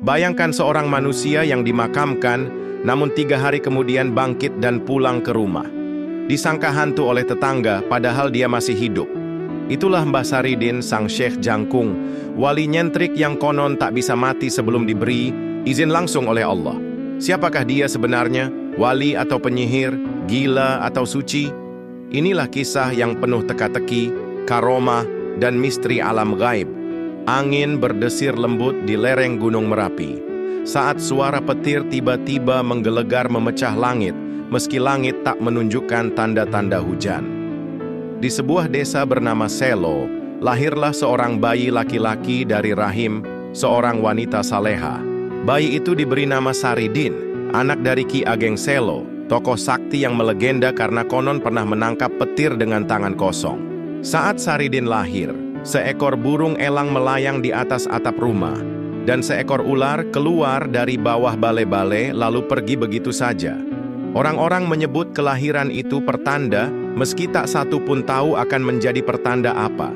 Bayangkan seorang manusia yang dimakamkan, namun 3 hari kemudian bangkit dan pulang ke rumah. Disangka hantu oleh tetangga, padahal dia masih hidup. Itulah Mbah Saridin, sang Syekh Jangkung, wali nyentrik yang konon tak bisa mati sebelum diberi izin langsung oleh Allah. Siapakah dia sebenarnya? Wali atau penyihir? Gila atau suci? Inilah kisah yang penuh teka-teki, karomah, dan misteri alam gaib. Angin berdesir lembut di lereng Gunung Merapi. Saat suara petir tiba-tiba menggelegar memecah langit, meski langit tak menunjukkan tanda-tanda hujan. Di sebuah desa bernama Selo, lahirlah seorang bayi laki-laki dari rahim seorang wanita saleha. Bayi itu diberi nama Saridin, anak dari Ki Ageng Selo, tokoh sakti yang melegenda karena konon pernah menangkap petir dengan tangan kosong. Saat Saridin lahir, seekor burung elang melayang di atas atap rumah, dan seekor ular keluar dari bawah bale-bale lalu pergi begitu saja. Orang-orang menyebut kelahiran itu pertanda, meski tak satu pun tahu akan menjadi pertanda apa.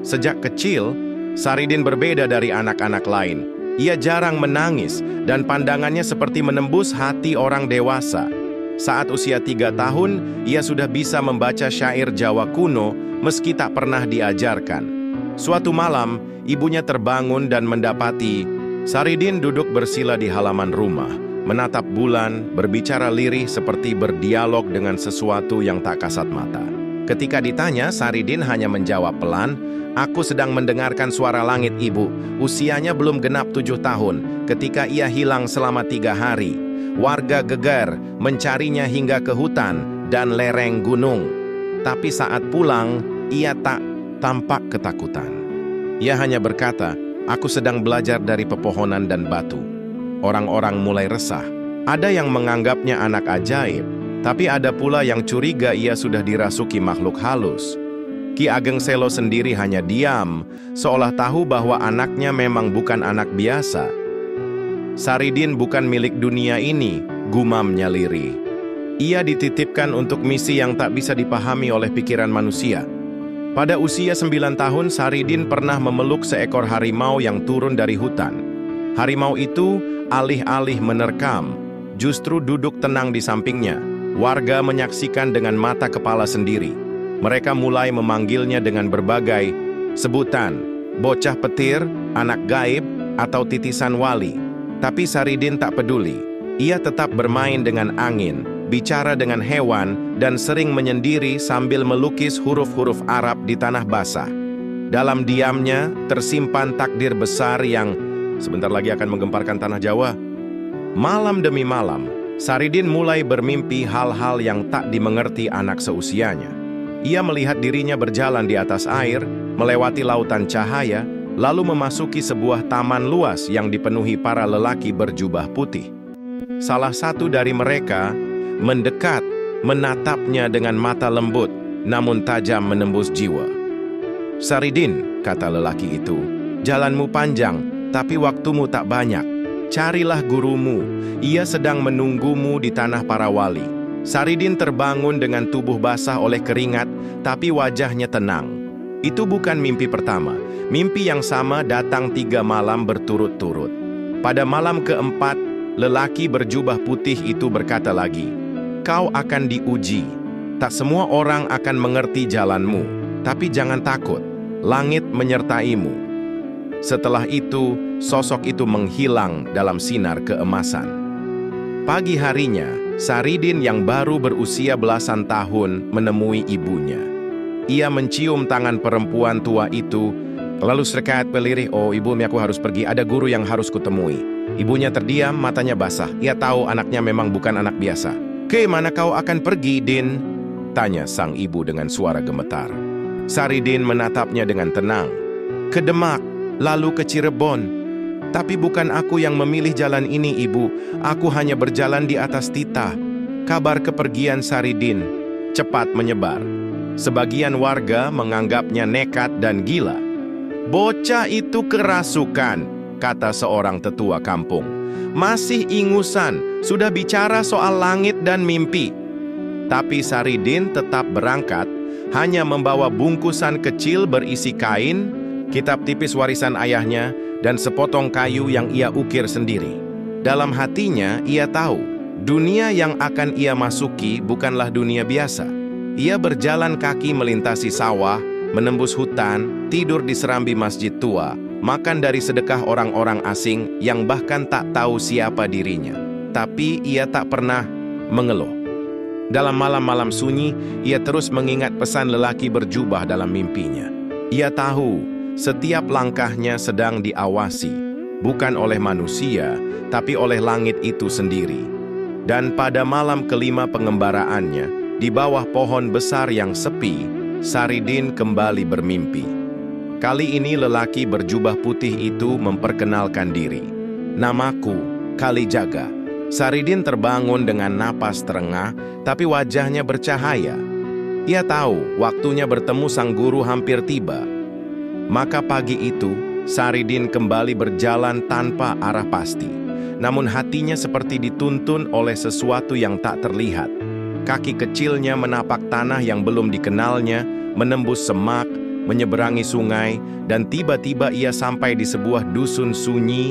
Sejak kecil, Saridin berbeda dari anak-anak lain. Ia jarang menangis, dan pandangannya seperti menembus hati orang dewasa. Saat usia 3 tahun, ia sudah bisa membaca syair Jawa kuno, meski tak pernah diajarkan. Suatu malam, ibunya terbangun dan mendapati Saridin duduk bersila di halaman rumah, menatap bulan, berbicara lirih seperti berdialog dengan sesuatu yang tak kasat mata. Ketika ditanya, Saridin hanya menjawab pelan, "Aku sedang mendengarkan suara langit, Ibu. Usianya belum genap 7 tahun, ketika ia hilang selama 3 hari. Warga gegar, mencarinya hingga ke hutan dan lereng gunung. Tapi saat pulang, ia tak tampak ketakutan. Ia hanya berkata, 'Aku sedang belajar dari pepohonan dan batu.' Orang-orang mulai resah. Ada yang menganggapnya anak ajaib, tapi ada pula yang curiga ia sudah dirasuki makhluk halus. Ki Ageng Selo sendiri hanya diam, seolah tahu bahwa anaknya memang bukan anak biasa. Saridin bukan milik dunia ini, gumamnya lirih. Ia dititipkan untuk misi yang tak bisa dipahami oleh pikiran manusia. Pada usia 9 tahun, Saridin pernah memeluk seekor harimau yang turun dari hutan. Harimau itu alih-alih menerkam, justru duduk tenang di sampingnya. Warga menyaksikan dengan mata kepala sendiri. Mereka mulai memanggilnya dengan berbagai sebutan, bocah petir, anak gaib, atau titisan wali. Tapi Saridin tak peduli. Ia tetap bermain dengan angin, bicara dengan hewan, dan sering menyendiri sambil melukis huruf-huruf Arab di tanah basah. Dalam diamnya tersimpan takdir besar yang sebentar lagi akan menggemparkan tanah Jawa. Malam demi malam, Saridin mulai bermimpi hal-hal yang tak dimengerti anak seusianya. Ia melihat dirinya berjalan di atas air, melewati lautan cahaya, lalu memasuki sebuah taman luas yang dipenuhi para lelaki berjubah putih. Salah satu dari mereka mendekat, menatapnya dengan mata lembut, namun tajam menembus jiwa. "Saridin," kata lelaki itu, "jalanmu panjang, tapi waktumu tak banyak. Carilah gurumu, ia sedang menunggumu di tanah para wali." Saridin terbangun dengan tubuh basah oleh keringat, tapi wajahnya tenang. Itu bukan mimpi pertama. Mimpi yang sama datang 3 malam berturut-turut. Pada malam keempat, lelaki berjubah putih itu berkata lagi, "Kau akan diuji. Tak semua orang akan mengerti jalanmu, tapi jangan takut, langit menyertaimu." Setelah itu, sosok itu menghilang dalam sinar keemasan. Pagi harinya, Saridin yang baru berusia belasan tahun menemui ibunya. Ia mencium tangan perempuan tua itu, lalu serkat pelirih, "Oh ibu, aku harus pergi, ada guru yang harus kutemui." Ibunya terdiam, matanya basah. Ia tahu anaknya memang bukan anak biasa. "Ke mana kau akan pergi, Din?" tanya sang ibu dengan suara gemetar. Saridin menatapnya dengan tenang. "Ke Demak, lalu ke Cirebon. Tapi bukan aku yang memilih jalan ini, Ibu. Aku hanya berjalan di atas titah." Kabar kepergian Saridin cepat menyebar. Sebagian warga menganggapnya nekat dan gila. "Bocah itu kerasukan," kata seorang tetua kampung. "Masih ingusan, sudah bicara soal langit dan mimpi." Tapi Saridin tetap berangkat, hanya membawa bungkusan kecil berisi kain, kitab tipis warisan ayahnya, dan sepotong kayu yang ia ukir sendiri. Dalam hatinya, ia tahu, dunia yang akan ia masuki bukanlah dunia biasa. Ia berjalan kaki melintasi sawah, menembus hutan, tidur di serambi masjid tua, makan dari sedekah orang-orang asing yang bahkan tak tahu siapa dirinya. Tapi ia tak pernah mengeluh. Dalam malam-malam sunyi, ia terus mengingat pesan lelaki berjubah dalam mimpinya. Ia tahu setiap langkahnya sedang diawasi, bukan oleh manusia, tapi oleh langit itu sendiri. Dan pada malam kelima pengembaraannya, di bawah pohon besar yang sepi, Saridin kembali bermimpi. Kali ini lelaki berjubah putih itu memperkenalkan diri. "Namaku Kalijaga." Saridin terbangun dengan napas terengah, tapi wajahnya bercahaya. Ia tahu waktunya bertemu sang guru hampir tiba. Maka pagi itu, Saridin kembali berjalan tanpa arah pasti. Namun hatinya seperti dituntun oleh sesuatu yang tak terlihat. Kaki kecilnya menapak tanah yang belum dikenalnya, menembus semak, menyeberangi sungai, dan tiba-tiba ia sampai di sebuah dusun sunyi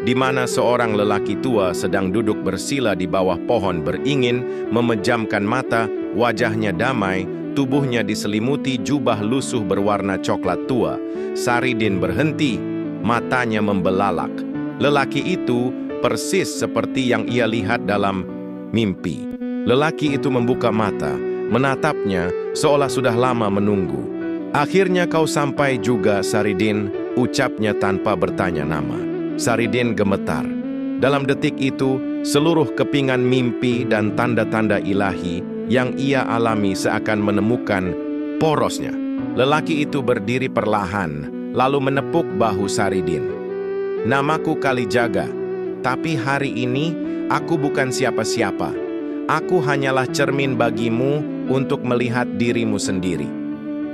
di mana seorang lelaki tua sedang duduk bersila di bawah pohon beringin, memejamkan mata, wajahnya damai, tubuhnya diselimuti jubah lusuh berwarna coklat tua. Saridin berhenti, matanya membelalak. Lelaki itu persis seperti yang ia lihat dalam mimpi. Lelaki itu membuka mata, menatapnya seolah sudah lama menunggu. "Akhirnya kau sampai juga, Saridin," ucapnya tanpa bertanya nama. Saridin gemetar. Dalam detik itu, seluruh kepingan mimpi dan tanda-tanda ilahi yang ia alami seakan menemukan porosnya. Lelaki itu berdiri perlahan, lalu menepuk bahu Saridin. "Namaku Kalijaga, tapi hari ini aku bukan siapa-siapa. Aku hanyalah cermin bagimu untuk melihat dirimu sendiri."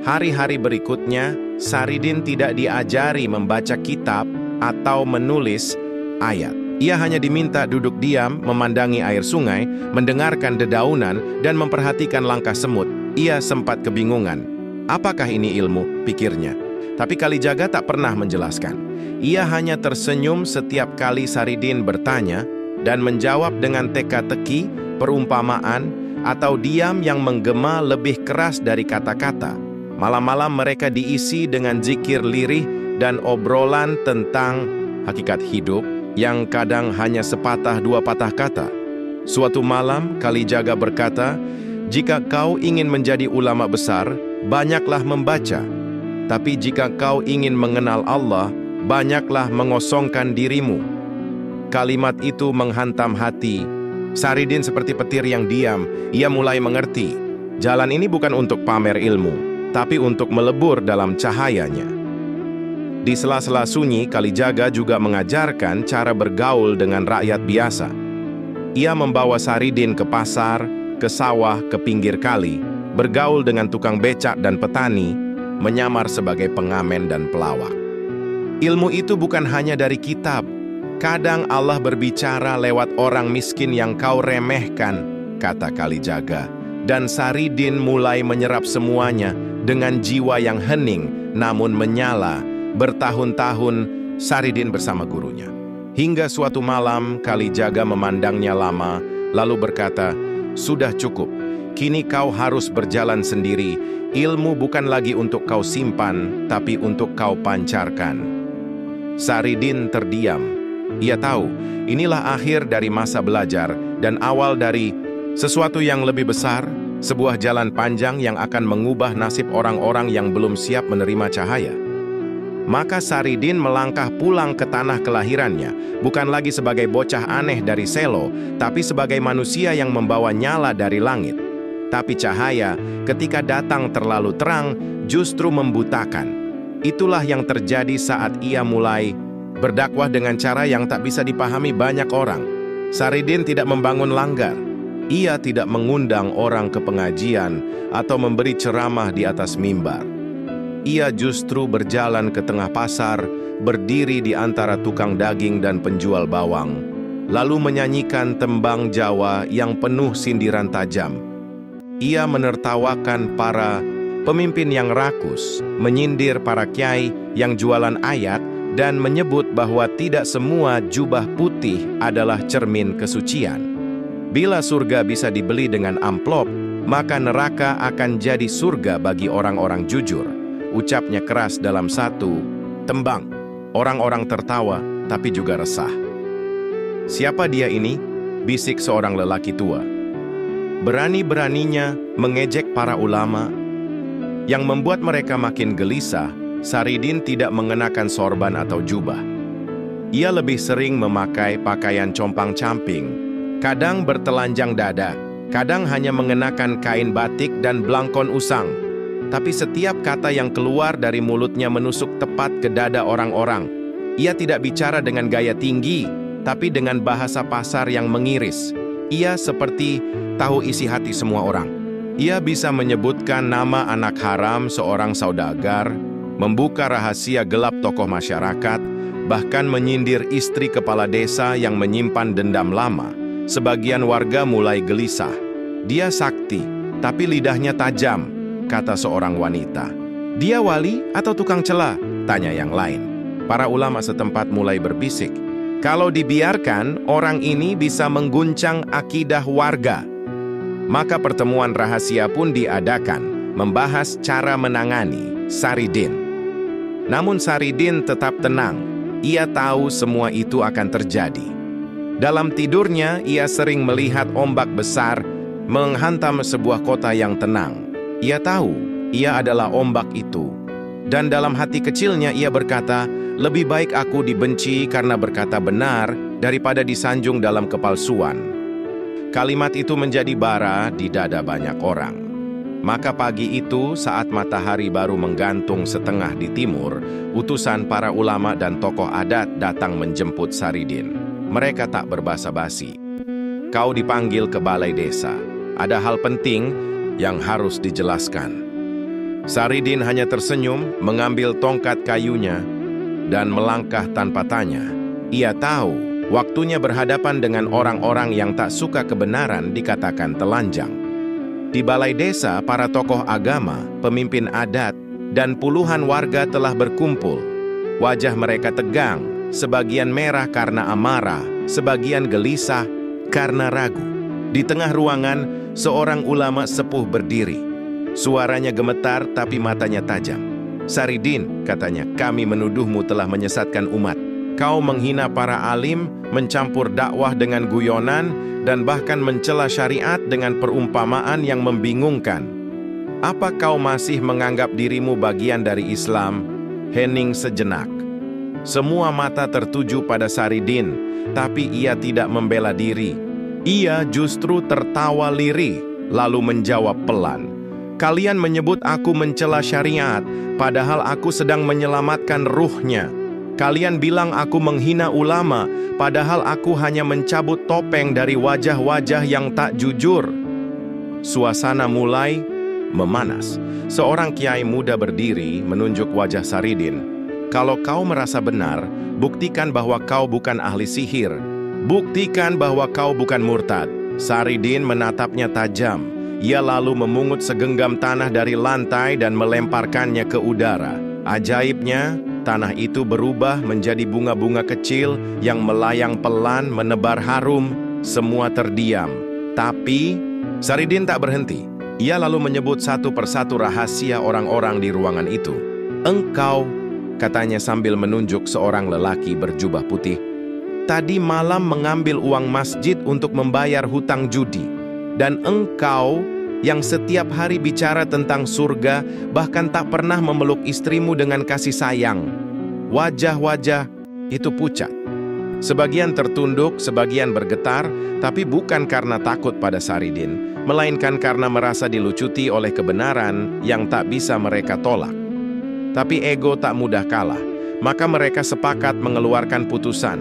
Hari-hari berikutnya, Saridin tidak diajari membaca kitab atau menulis ayat. Ia hanya diminta duduk diam, memandangi air sungai, mendengarkan dedaunan, dan memperhatikan langkah semut. Ia sempat kebingungan. Apakah ini ilmu? Pikirnya. Tapi Kalijaga tak pernah menjelaskan. Ia hanya tersenyum setiap kali Saridin bertanya dan menjawab dengan teka-teki, perumpamaan, atau diam yang menggema lebih keras dari kata-kata. Malam-malam mereka diisi dengan zikir lirih dan obrolan tentang hakikat hidup yang kadang hanya sepatah dua patah kata. Suatu malam, Kalijaga berkata, "Jika kau ingin menjadi ulama besar, banyaklah membaca. Tapi jika kau ingin mengenal Allah, banyaklah mengosongkan dirimu." Kalimat itu menghantam hati Saridin seperti petir yang diam. Ia mulai mengerti. Jalan ini bukan untuk pamer ilmu, tapi untuk melebur dalam cahayanya. Di sela-sela sunyi, Kalijaga juga mengajarkan cara bergaul dengan rakyat biasa. Ia membawa Saridin ke pasar, ke sawah, ke pinggir kali, bergaul dengan tukang becak dan petani, menyamar sebagai pengamen dan pelawak. Ilmu itu bukan hanya dari kitab. Kadang Allah berbicara lewat orang miskin yang kau remehkan, kata Kalijaga. Dan Saridin mulai menyerap semuanya dengan jiwa yang hening namun menyala. Bertahun-tahun Saridin bersama gurunya. Hingga suatu malam Kalijaga memandangnya lama, lalu berkata, "Sudah cukup, kini kau harus berjalan sendiri. Ilmu bukan lagi untuk kau simpan, tapi untuk kau pancarkan." Saridin terdiam. Ia tahu, inilah akhir dari masa belajar dan awal dari sesuatu yang lebih besar, sebuah jalan panjang yang akan mengubah nasib orang-orang yang belum siap menerima cahaya. Maka Saridin melangkah pulang ke tanah kelahirannya, bukan lagi sebagai bocah aneh dari Selo, tapi sebagai manusia yang membawa nyala dari langit. Tapi cahaya, ketika datang terlalu terang, justru membutakan. Itulah yang terjadi saat ia mulai berdakwah dengan cara yang tak bisa dipahami banyak orang. Saridin tidak membangun langgar. Ia tidak mengundang orang ke pengajian atau memberi ceramah di atas mimbar. Ia justru berjalan ke tengah pasar, berdiri di antara tukang daging dan penjual bawang, lalu menyanyikan tembang Jawa yang penuh sindiran tajam. Ia menertawakan para pemimpin yang rakus, menyindir para kiai yang jualan ayat, dan menyebut bahwa tidak semua jubah putih adalah cermin kesucian. Bila surga bisa dibeli dengan amplop, maka neraka akan jadi surga bagi orang-orang jujur. Ucapnya keras dalam satu tembang. Orang-orang tertawa, tapi juga resah. Siapa dia ini? Bisik seorang lelaki tua. Berani-beraninya mengejek para ulama. Yang membuat mereka makin gelisah, Saridin tidak mengenakan sorban atau jubah. Ia lebih sering memakai pakaian compang-camping, kadang bertelanjang dada, kadang hanya mengenakan kain batik dan blangkon usang. Tapi setiap kata yang keluar dari mulutnya menusuk tepat ke dada orang-orang. Ia tidak bicara dengan gaya tinggi, tapi dengan bahasa pasar yang mengiris. Ia seperti tahu isi hati semua orang. Ia bisa menyebutkan nama anak haram seorang saudagar, membuka rahasia gelap tokoh masyarakat, bahkan menyindir istri kepala desa yang menyimpan dendam lama. Sebagian warga mulai gelisah. Dia sakti, tapi lidahnya tajam, kata seorang wanita. Dia wali atau tukang cela? Tanya yang lain. Para ulama setempat mulai berbisik. Kalau dibiarkan, orang ini bisa mengguncang akidah warga. Maka pertemuan rahasia pun diadakan, membahas cara menangani Saridin. Namun Saridin tetap tenang. Ia tahu semua itu akan terjadi. Dalam tidurnya, ia sering melihat ombak besar menghantam sebuah kota yang tenang. Ia tahu, ia adalah ombak itu. Dan dalam hati kecilnya ia berkata, lebih baik aku dibenci karena berkata benar daripada disanjung dalam kepalsuan. Kalimat itu menjadi bara di dada banyak orang. Maka pagi itu saat matahari baru menggantung setengah di timur, utusan para ulama dan tokoh adat datang menjemput Saridin. Mereka tak berbasa-basi. Kau dipanggil ke balai desa. Ada hal penting yang harus dijelaskan. Saridin hanya tersenyum, mengambil tongkat kayunya, dan melangkah tanpa tanya. Ia tahu, waktunya berhadapan dengan orang-orang yang tak suka kebenaran dikatakan telanjang. Di balai desa, para tokoh agama, pemimpin adat, dan puluhan warga telah berkumpul. Wajah mereka tegang, sebagian merah karena amarah, sebagian gelisah karena ragu. Di tengah ruangan, seorang ulama sepuh berdiri. Suaranya gemetar tapi matanya tajam. Saridin, katanya, kami menuduhmu telah menyesatkan umat. Kau menghina para alim, mencampur dakwah dengan guyonan, dan bahkan mencela syariat dengan perumpamaan yang membingungkan. Apa kau masih menganggap dirimu bagian dari Islam? Hening sejenak. Semua mata tertuju pada Saridin, tapi ia tidak membela diri. Ia justru tertawa lirih, lalu menjawab pelan. Kalian menyebut aku mencela syariat, padahal aku sedang menyelamatkan ruhnya. Kalian bilang aku menghina ulama, padahal aku hanya mencabut topeng dari wajah-wajah yang tak jujur. Suasana mulai memanas. Seorang kiai muda berdiri menunjuk wajah Saridin. Kalau kau merasa benar, buktikan bahwa kau bukan ahli sihir. Buktikan bahwa kau bukan murtad. Saridin menatapnya tajam. Ia lalu memungut segenggam tanah dari lantai dan melemparkannya ke udara. Ajaibnya, tanah itu berubah menjadi bunga-bunga kecil yang melayang pelan menebar harum. Semua terdiam. Tapi Saridin tak berhenti. Ia lalu menyebut satu persatu rahasia orang-orang di ruangan itu. Engkau, katanya sambil menunjuk seorang lelaki berjubah putih, tadi malam mengambil uang masjid untuk membayar hutang judi. Dan engkau yang setiap hari bicara tentang surga, bahkan tak pernah memeluk istrimu dengan kasih sayang. Wajah-wajah itu pucat. Sebagian tertunduk, sebagian bergetar, tapi bukan karena takut pada Saridin, melainkan karena merasa dilucuti oleh kebenaran yang tak bisa mereka tolak. Tapi ego tak mudah kalah, maka mereka sepakat mengeluarkan putusan.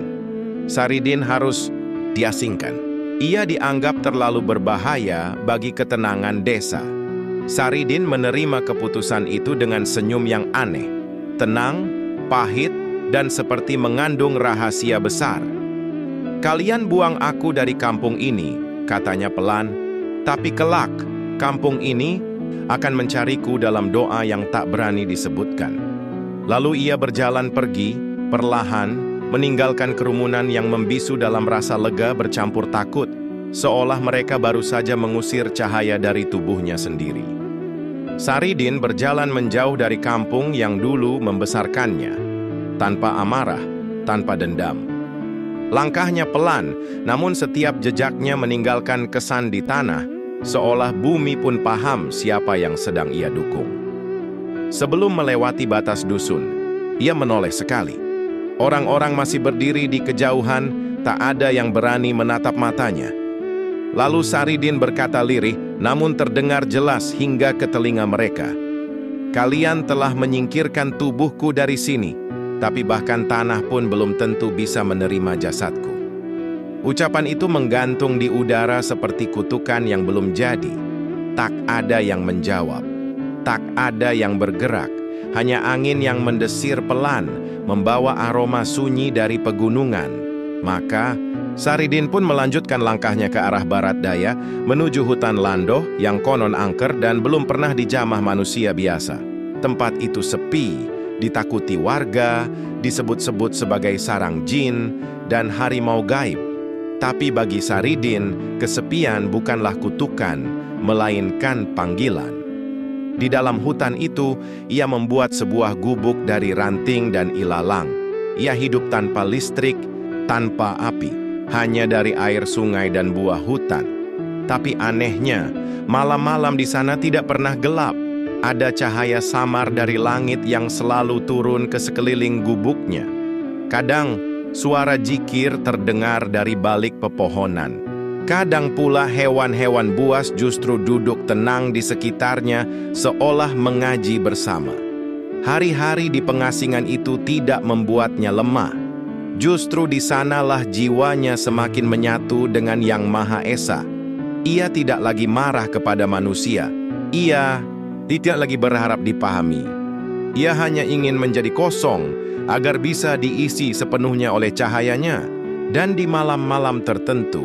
Saridin harus diasingkan. Ia dianggap terlalu berbahaya bagi ketenangan desa. Saridin menerima keputusan itu dengan senyum yang aneh, tenang, pahit, dan seperti mengandung rahasia besar. Kalian buang aku dari kampung ini, katanya pelan, tapi kelak kampung ini akan mencariku dalam doa yang tak berani disebutkan. Lalu ia berjalan pergi, perlahan, meninggalkan kerumunan yang membisu dalam rasa lega bercampur takut, seolah mereka baru saja mengusir cahaya dari tubuhnya sendiri. Saridin berjalan menjauh dari kampung yang dulu membesarkannya, tanpa amarah, tanpa dendam. Langkahnya pelan, namun setiap jejaknya meninggalkan kesan di tanah, seolah bumi pun paham siapa yang sedang ia dukung. Sebelum melewati batas dusun, ia menoleh sekali. Orang-orang masih berdiri di kejauhan, tak ada yang berani menatap matanya. Lalu Saridin berkata lirih, namun terdengar jelas hingga ke telinga mereka. "Kalian telah menyingkirkan tubuhku dari sini, tapi bahkan tanah pun belum tentu bisa menerima jasadku." Ucapan itu menggantung di udara seperti kutukan yang belum jadi. Tak ada yang menjawab, tak ada yang bergerak, hanya angin yang mendesir pelan, membawa aroma sunyi dari pegunungan. Maka Saridin pun melanjutkan langkahnya ke arah barat daya, menuju hutan Landoh yang konon angker dan belum pernah dijamah manusia biasa. Tempat itu sepi, ditakuti warga, disebut-sebut sebagai sarang jin dan harimau gaib. Tapi bagi Saridin, kesepian bukanlah kutukan, melainkan panggilan. Di dalam hutan itu, ia membuat sebuah gubuk dari ranting dan ilalang. Ia hidup tanpa listrik, tanpa api, hanya dari air sungai dan buah hutan. Tapi anehnya, malam-malam di sana tidak pernah gelap. Ada cahaya samar dari langit yang selalu turun ke sekeliling gubuknya. Kadang, suara jikir terdengar dari balik pepohonan. Kadang pula hewan-hewan buas justru duduk tenang di sekitarnya, seolah mengaji bersama. Hari-hari di pengasingan itu tidak membuatnya lemah. Justru di sanalah jiwanya semakin menyatu dengan Yang Maha Esa. Ia tidak lagi marah kepada manusia. Ia tidak lagi berharap dipahami. Ia hanya ingin menjadi kosong, agar bisa diisi sepenuhnya oleh cahayanya. Dan di malam-malam tertentu,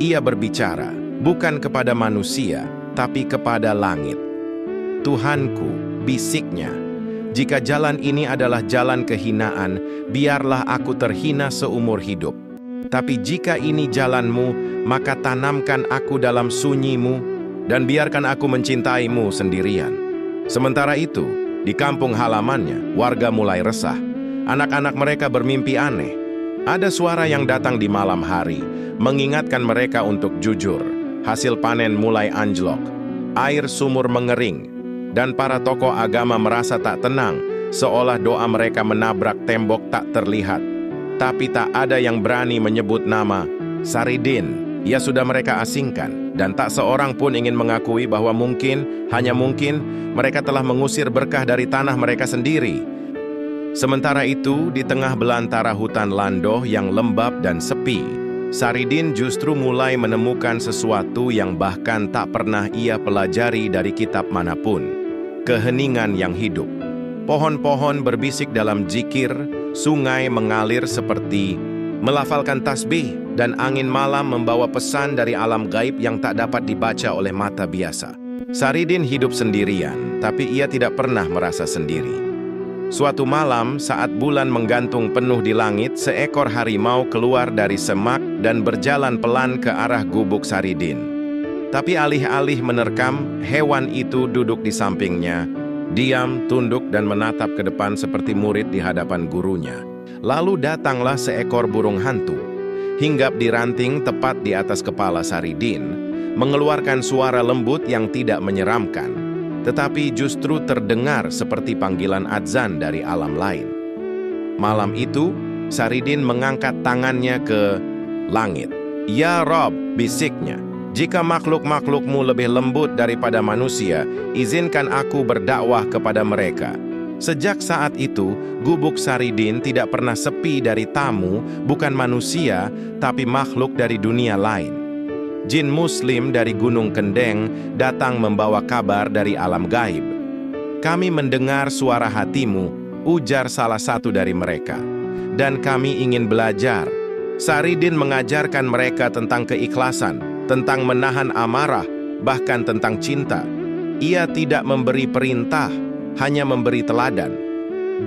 ia berbicara, bukan kepada manusia, tapi kepada langit. "Tuhanku," bisiknya, "jika jalan ini adalah jalan kehinaan, biarlah aku terhina seumur hidup. Tapi jika ini jalanmu, maka tanamkan aku dalam sunyimu, dan biarkan aku mencintaimu sendirian." Sementara itu, di kampung halamannya, warga mulai resah. Anak-anak mereka bermimpi aneh. Ada suara yang datang di malam hari, mengingatkan mereka untuk jujur. Hasil panen mulai anjlok, air sumur mengering, dan para tokoh agama merasa tak tenang, seolah doa mereka menabrak tembok tak terlihat. Tapi tak ada yang berani menyebut nama Saridin. Ia sudah mereka asingkan, dan tak seorang pun ingin mengakui bahwa mungkin, hanya mungkin, mereka telah mengusir berkah dari tanah mereka sendiri. Sementara itu, di tengah belantara hutan Landoh yang lembab dan sepi, Saridin justru mulai menemukan sesuatu yang bahkan tak pernah ia pelajari dari kitab manapun. Keheningan yang hidup. Pohon-pohon berbisik dalam zikir, sungai mengalir seperti melafalkan tasbih, dan angin malam membawa pesan dari alam gaib yang tak dapat dibaca oleh mata biasa. Saridin hidup sendirian, tapi ia tidak pernah merasa sendiri. Suatu malam, saat bulan menggantung penuh di langit, seekor harimau keluar dari semak dan berjalan pelan ke arah gubuk Saridin. Tapi alih-alih menerkam, hewan itu duduk di sampingnya, diam, tunduk, dan menatap ke depan seperti murid di hadapan gurunya. Lalu datanglah seekor burung hantu, hinggap di ranting tepat di atas kepala Saridin, mengeluarkan suara lembut yang tidak menyeramkan, tetapi justru terdengar seperti panggilan adzan dari alam lain. Malam itu, Saridin mengangkat tangannya ke langit. "Ya Rob," bisiknya, "jika makhluk-makhlukmu lebih lembut daripada manusia, izinkan aku berdakwah kepada mereka." Sejak saat itu, gubuk Saridin tidak pernah sepi dari tamu, bukan manusia, tapi makhluk dari dunia lain. Jin Muslim dari Gunung Kendeng datang membawa kabar dari alam gaib. "Kami mendengar suara hatimu," ujar salah satu dari mereka. "Dan kami ingin belajar." Saridin mengajarkan mereka tentang keikhlasan, tentang menahan amarah, bahkan tentang cinta. Ia tidak memberi perintah, hanya memberi teladan.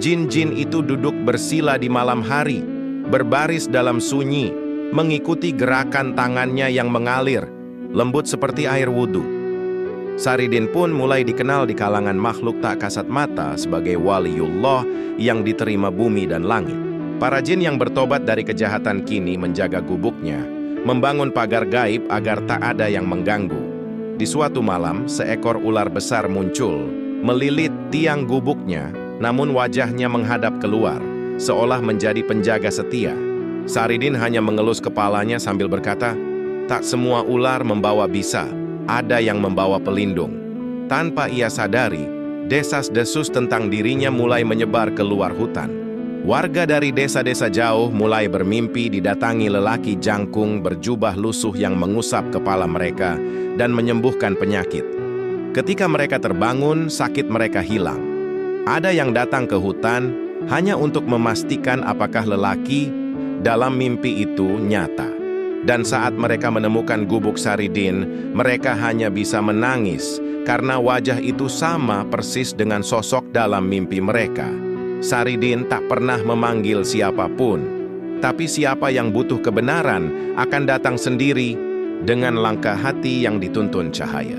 Jin-jin itu duduk bersila di malam hari, berbaris dalam sunyi, mengikuti gerakan tangannya yang mengalir, lembut seperti air wudhu. Saridin pun mulai dikenal di kalangan makhluk tak kasat mata sebagai waliullah yang diterima bumi dan langit. Para jin yang bertobat dari kejahatan kini menjaga gubuknya, membangun pagar gaib agar tak ada yang mengganggu. Di suatu malam, seekor ular besar muncul, melilit tiang gubuknya, namun wajahnya menghadap keluar, seolah menjadi penjaga setia. Saridin hanya mengelus kepalanya sambil berkata, "Tak semua ular membawa bisa, ada yang membawa pelindung." Tanpa ia sadari, desas-desus tentang dirinya mulai menyebar keluar hutan. Warga dari desa-desa jauh mulai bermimpi didatangi lelaki jangkung berjubah lusuh yang mengusap kepala mereka dan menyembuhkan penyakit. Ketika mereka terbangun, sakit mereka hilang. Ada yang datang ke hutan hanya untuk memastikan apakah lelaki dalam mimpi itu nyata. Dan saat mereka menemukan gubuk Saridin, mereka hanya bisa menangis karena wajah itu sama persis dengan sosok dalam mimpi mereka. Saridin tak pernah memanggil siapapun, tapi siapa yang butuh kebenaran akan datang sendiri dengan langkah hati yang dituntun cahaya.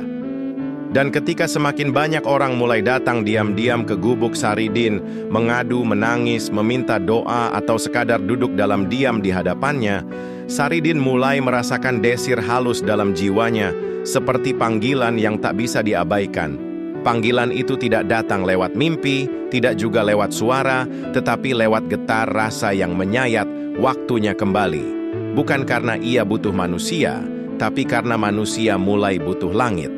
Dan ketika semakin banyak orang mulai datang diam-diam ke gubuk Saridin, mengadu, menangis, meminta doa, atau sekadar duduk dalam diam di hadapannya, Saridin mulai merasakan desir halus dalam jiwanya, seperti panggilan yang tak bisa diabaikan. Panggilan itu tidak datang lewat mimpi, tidak juga lewat suara, tetapi lewat getar rasa yang menyayat, waktunya kembali. Bukan karena ia butuh manusia, tapi karena manusia mulai butuh langit.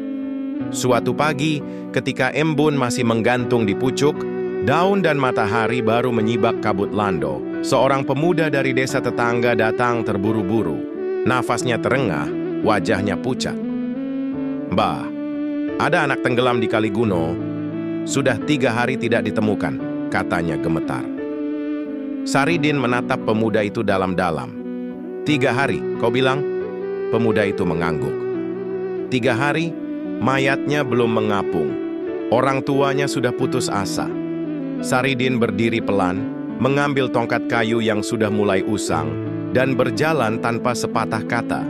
Suatu pagi, ketika embun masih menggantung di pucuk, daun dan matahari baru menyibak kabut lando, seorang pemuda dari desa tetangga datang terburu-buru. Nafasnya terengah, wajahnya pucat. "Mbah, ada anak tenggelam di Kali Guno. Sudah 3 hari tidak ditemukan," katanya gemetar. Saridin menatap pemuda itu dalam-dalam. "3 hari, kau bilang?" Pemuda itu mengangguk. 3 hari? Mayatnya belum mengapung. Orang tuanya sudah putus asa. Saridin berdiri pelan, mengambil tongkat kayu yang sudah mulai usang, dan berjalan tanpa sepatah kata.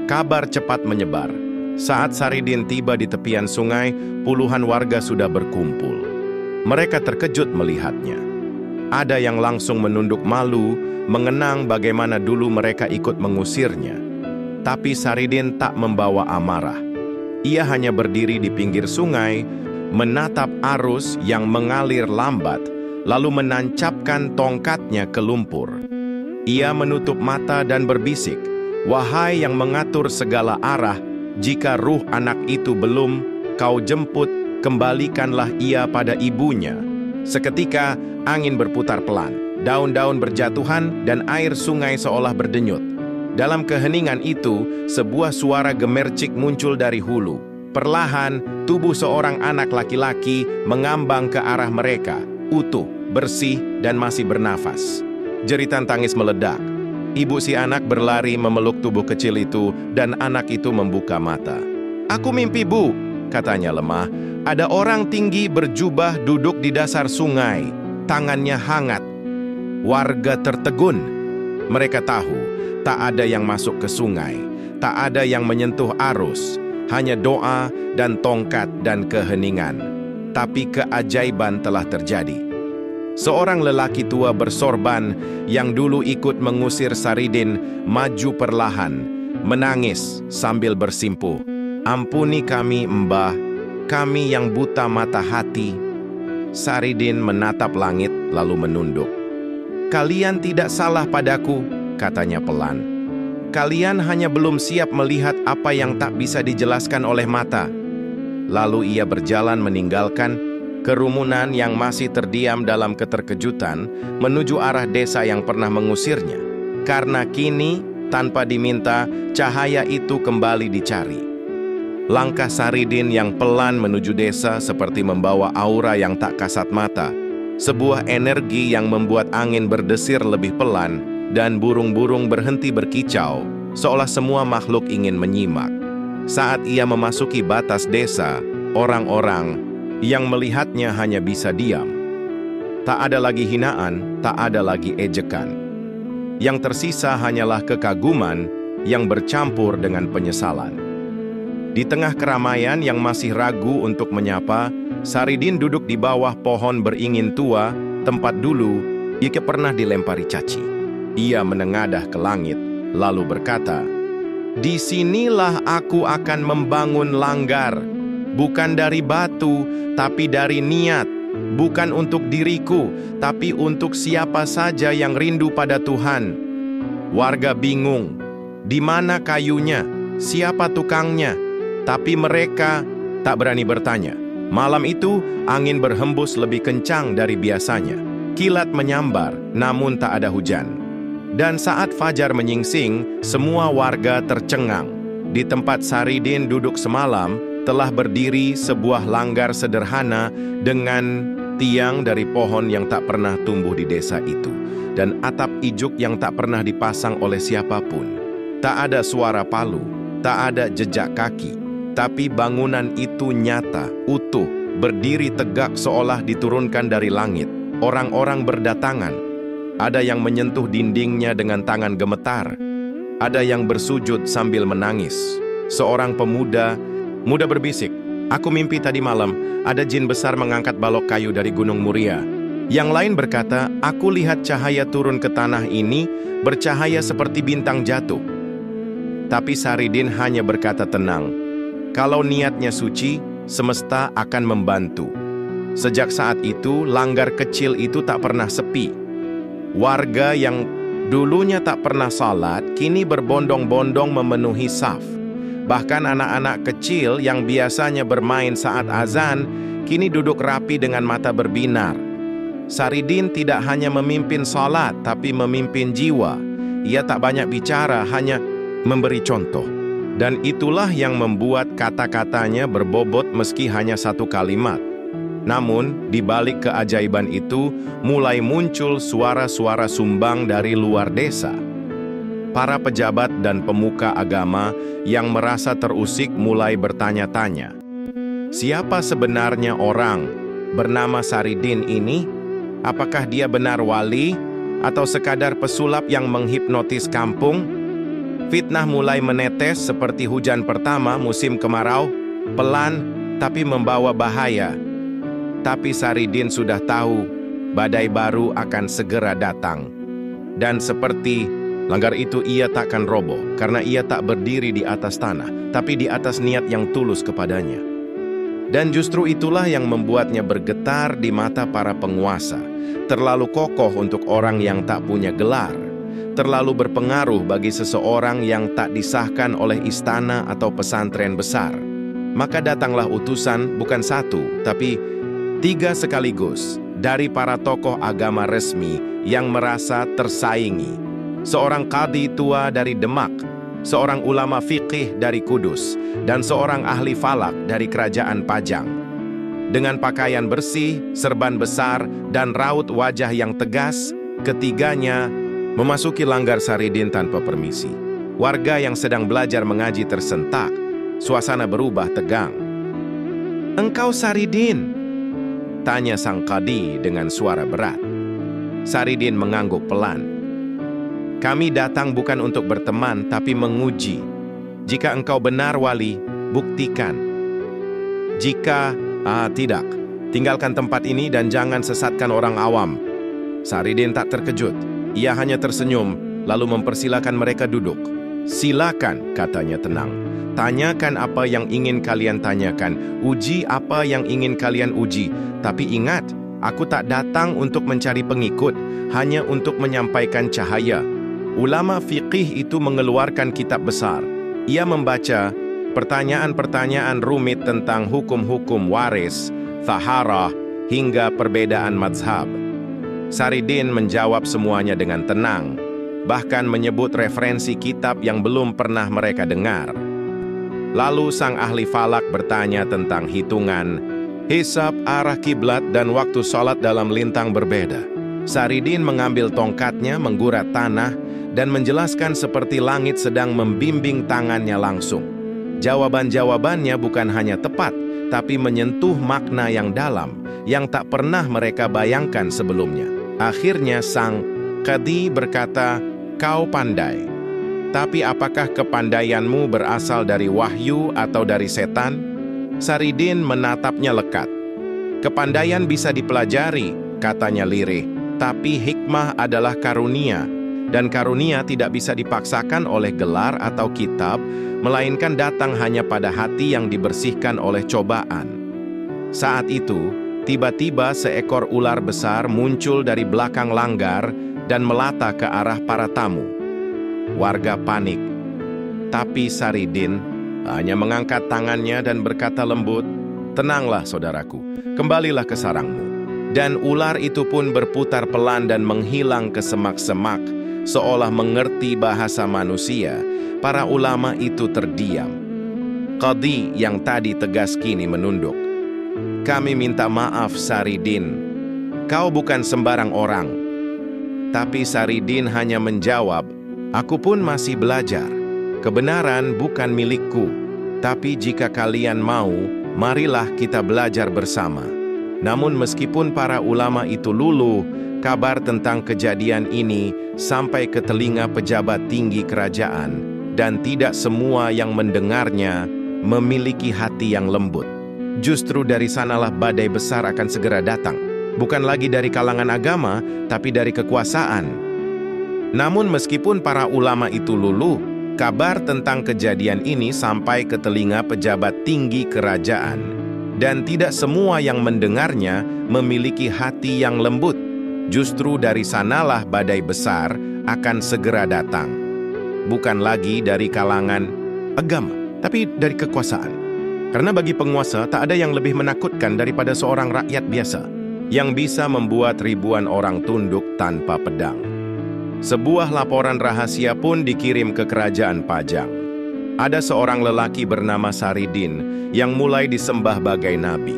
Kabar cepat menyebar. Saat Saridin tiba di tepian sungai, puluhan warga sudah berkumpul. Mereka terkejut melihatnya. Ada yang langsung menunduk malu, mengenang bagaimana dulu mereka ikut mengusirnya. Tapi Saridin tak membawa amarah. Ia hanya berdiri di pinggir sungai, menatap arus yang mengalir lambat, lalu menancapkan tongkatnya ke lumpur. Ia menutup mata dan berbisik, "Wahai yang mengatur segala arah, jika ruh anak itu belum kau jemput, kembalikanlah ia pada ibunya." Seketika, angin berputar pelan, daun-daun berjatuhan, dan air sungai seolah berdenyut. Dalam keheningan itu, sebuah suara gemercik muncul dari hulu. Perlahan, tubuh seorang anak laki-laki mengambang ke arah mereka, utuh, bersih, dan masih bernafas. Jeritan tangis meledak. Ibu si anak berlari memeluk tubuh kecil itu, dan anak itu membuka mata. "Aku mimpi, Bu," katanya lemah. "Ada orang tinggi berjubah duduk di dasar sungai, tangannya hangat." Warga tertegun. Mereka tahu tak ada yang masuk ke sungai, tak ada yang menyentuh arus, hanya doa dan tongkat dan keheningan. Tapi keajaiban telah terjadi. Seorang lelaki tua bersorban yang dulu ikut mengusir Saridin maju perlahan, menangis sambil bersimpuh. "Ampuni kami, Mbah, kami yang buta mata hati." Saridin menatap langit lalu menunduk. "Kalian tidak salah padaku," katanya pelan. "Kalian hanya belum siap melihat apa yang tak bisa dijelaskan oleh mata." Lalu ia berjalan meninggalkan kerumunan yang masih terdiam dalam keterkejutan menuju arah desa yang pernah mengusirnya. Karena kini, tanpa diminta, cahaya itu kembali dicari. Langkah Saridin yang pelan menuju desa seperti membawa aura yang tak kasat mata. Sebuah energi yang membuat angin berdesir lebih pelan dan burung-burung berhenti berkicau, seolah semua makhluk ingin menyimak. Saat ia memasuki batas desa, orang-orang yang melihatnya hanya bisa diam. Tak ada lagi hinaan, tak ada lagi ejekan. Yang tersisa hanyalah kekaguman yang bercampur dengan penyesalan. Di tengah keramaian yang masih ragu untuk menyapa, Saridin duduk di bawah pohon beringin tua, tempat dulu ia pernah dilempari caci. Ia menengadah ke langit, lalu berkata, "Di sinilah aku akan membangun langgar, bukan dari batu, tapi dari niat. Bukan untuk diriku, tapi untuk siapa saja yang rindu pada Tuhan." Warga bingung, di mana kayunya, siapa tukangnya? Tapi mereka tak berani bertanya. Malam itu, angin berhembus lebih kencang dari biasanya. Kilat menyambar, namun tak ada hujan. Dan saat fajar menyingsing, semua warga tercengang. Di tempat Saridin duduk semalam, telah berdiri sebuah langgar sederhana dengan tiang dari pohon yang tak pernah tumbuh di desa itu, dan atap ijuk yang tak pernah dipasang oleh siapapun. Tak ada suara palu, tak ada jejak kaki, tapi bangunan itu nyata, utuh, berdiri tegak seolah diturunkan dari langit. Orang-orang berdatangan. Ada yang menyentuh dindingnya dengan tangan gemetar. Ada yang bersujud sambil menangis. Seorang pemuda berbisik, "Aku mimpi tadi malam, ada jin besar mengangkat balok kayu dari Gunung Muria." Yang lain berkata, "Aku lihat cahaya turun ke tanah ini, bercahaya seperti bintang jatuh." Tapi Saridin hanya berkata tenang, "Kalau niatnya suci, semesta akan membantu." Sejak saat itu, langgar kecil itu tak pernah sepi. Warga yang dulunya tak pernah salat, kini berbondong-bondong memenuhi saf. Bahkan anak-anak kecil yang biasanya bermain saat azan, kini duduk rapi dengan mata berbinar. Saridin tidak hanya memimpin salat, tapi memimpin jiwa. Ia tak banyak bicara, hanya memberi contoh. Dan itulah yang membuat kata-katanya berbobot meski hanya satu kalimat. Namun, di balik keajaiban itu, mulai muncul suara-suara sumbang dari luar desa. Para pejabat dan pemuka agama yang merasa terusik mulai bertanya-tanya, siapa sebenarnya orang bernama Saridin ini? Apakah dia benar wali atau sekadar pesulap yang menghipnotis kampung? Fitnah mulai menetes seperti hujan pertama musim kemarau, pelan tapi membawa bahaya. Tapi Saridin sudah tahu badai baru akan segera datang. Dan seperti langgar itu, ia takkan roboh karena ia tak berdiri di atas tanah, tapi di atas niat yang tulus kepadanya. Dan justru itulah yang membuatnya bergetar di mata para penguasa. Terlalu kokoh untuk orang yang tak punya gelar. Terlalu berpengaruh bagi seseorang yang tak disahkan oleh istana atau pesantren besar. Maka datanglah utusan bukan satu, tapi 3 sekaligus dari para tokoh agama resmi yang merasa tersaingi. Seorang qadhi tua dari Demak, seorang ulama fiqih dari Kudus, dan seorang ahli falak dari kerajaan Pajang. Dengan pakaian bersih, serban besar, dan raut wajah yang tegas, ketiganya memasuki langgar Saridin tanpa permisi. Warga yang sedang belajar mengaji tersentak, suasana berubah tegang. "Engkau Saridin?" tanya sang qadhi dengan suara berat. Saridin mengangguk pelan. "Kami datang bukan untuk berteman, tapi menguji. Jika engkau benar wali, buktikan. Jika tidak, tinggalkan tempat ini dan jangan sesatkan orang awam." Saridin tak terkejut. Ia hanya tersenyum, lalu mempersilakan mereka duduk. "Silakan," katanya tenang. "Tanyakan apa yang ingin kalian tanyakan. Uji apa yang ingin kalian uji. Tapi ingat, aku tak datang untuk mencari pengikut, hanya untuk menyampaikan cahaya." Ulama fiqih itu mengeluarkan kitab besar. Ia membaca pertanyaan-pertanyaan rumit tentang hukum-hukum waris, taharah, hingga perbedaan mazhab. Saridin menjawab semuanya dengan tenang, bahkan menyebut referensi kitab yang belum pernah mereka dengar. Lalu sang ahli falak bertanya tentang hitungan, hisab, arah kiblat, dan waktu sholat dalam lintang berbeda. Saridin mengambil tongkatnya, menggurat tanah, dan menjelaskan seperti langit sedang membimbing tangannya langsung. Jawaban-jawabannya bukan hanya tepat, tapi menyentuh makna yang dalam, yang tak pernah mereka bayangkan sebelumnya. Akhirnya sang Qadhi berkata, "Kau pandai. Tapi apakah kepandaianmu berasal dari wahyu atau dari setan?" Saridin menatapnya lekat. "Kepandaian bisa dipelajari," katanya lirih, "tapi hikmah adalah karunia, dan karunia tidak bisa dipaksakan oleh gelar atau kitab, melainkan datang hanya pada hati yang dibersihkan oleh cobaan." Saat itu, tiba-tiba seekor ular besar muncul dari belakang langgar dan melata ke arah para tamu. Warga panik, tapi Saridin hanya mengangkat tangannya dan berkata lembut, "Tenanglah saudaraku, kembalilah ke sarangmu." Dan ular itu pun berputar pelan dan menghilang ke semak-semak, seolah mengerti bahasa manusia. Para ulama itu terdiam. Qadhi yang tadi tegas kini menunduk. "Kami minta maaf Saridin, kau bukan sembarang orang." Tapi Saridin hanya menjawab, "Aku pun masih belajar. Kebenaran bukan milikku, tapi jika kalian mau, marilah kita belajar bersama." Namun meskipun para ulama itu luluh, kabar tentang kejadian ini sampai ke telinga pejabat tinggi kerajaan, dan tidak semua yang mendengarnya memiliki hati yang lembut. Justru dari sanalah badai besar akan segera datang, bukan lagi dari kalangan agama, tapi dari kekuasaan. Namun meskipun para ulama itu luluh, kabar tentang kejadian ini sampai ke telinga pejabat tinggi kerajaan, dan tidak semua yang mendengarnya memiliki hati yang lembut. Justru dari sanalah badai besar akan segera datang. Bukan lagi dari kalangan agama, tapi dari kekuasaan. Karena bagi penguasa tak ada yang lebih menakutkan daripada seorang rakyat biasa yang bisa membuat ribuan orang tunduk tanpa pedang. Sebuah laporan rahasia pun dikirim ke kerajaan Pajang. Ada seorang lelaki bernama Saridin yang mulai disembah bagai nabi.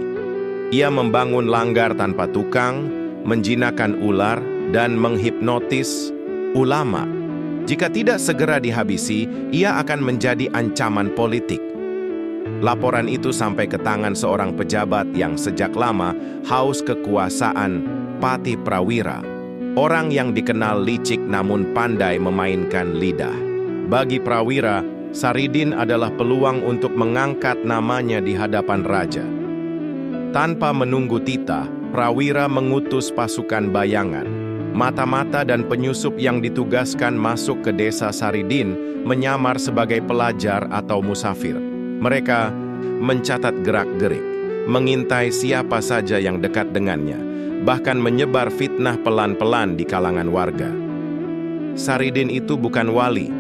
Ia membangun langgar tanpa tukang, menjinakkan ular, dan menghipnotis ulama. Jika tidak segera dihabisi, ia akan menjadi ancaman politik. Laporan itu sampai ke tangan seorang pejabat yang sejak lama haus kekuasaan, Pati Prawira. Orang yang dikenal licik namun pandai memainkan lidah. Bagi Prawira, Saridin adalah peluang untuk mengangkat namanya di hadapan raja. Tanpa menunggu titah, Prawira mengutus pasukan bayangan. Mata-mata dan penyusup yang ditugaskan masuk ke desa Saridin menyamar sebagai pelajar atau musafir. Mereka mencatat gerak-gerik, mengintai siapa saja yang dekat dengannya, bahkan menyebar fitnah pelan-pelan di kalangan warga. Saridin itu bukan wali.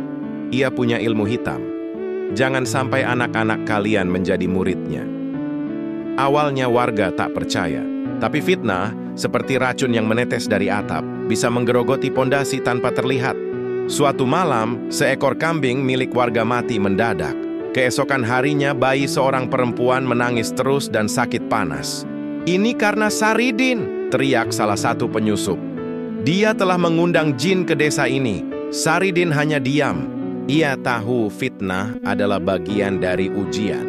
Ia punya ilmu hitam. Jangan sampai anak-anak kalian menjadi muridnya. Awalnya warga tak percaya, tapi fitnah, seperti racun yang menetes dari atap, bisa menggerogoti pondasi tanpa terlihat. Suatu malam, seekor kambing milik warga mati mendadak. Keesokan harinya, bayi seorang perempuan menangis terus dan sakit panas. "Ini karena Saridin," teriak salah satu penyusup. "Dia telah mengundang jin ke desa ini." Saridin hanya diam. Ia tahu fitnah adalah bagian dari ujian.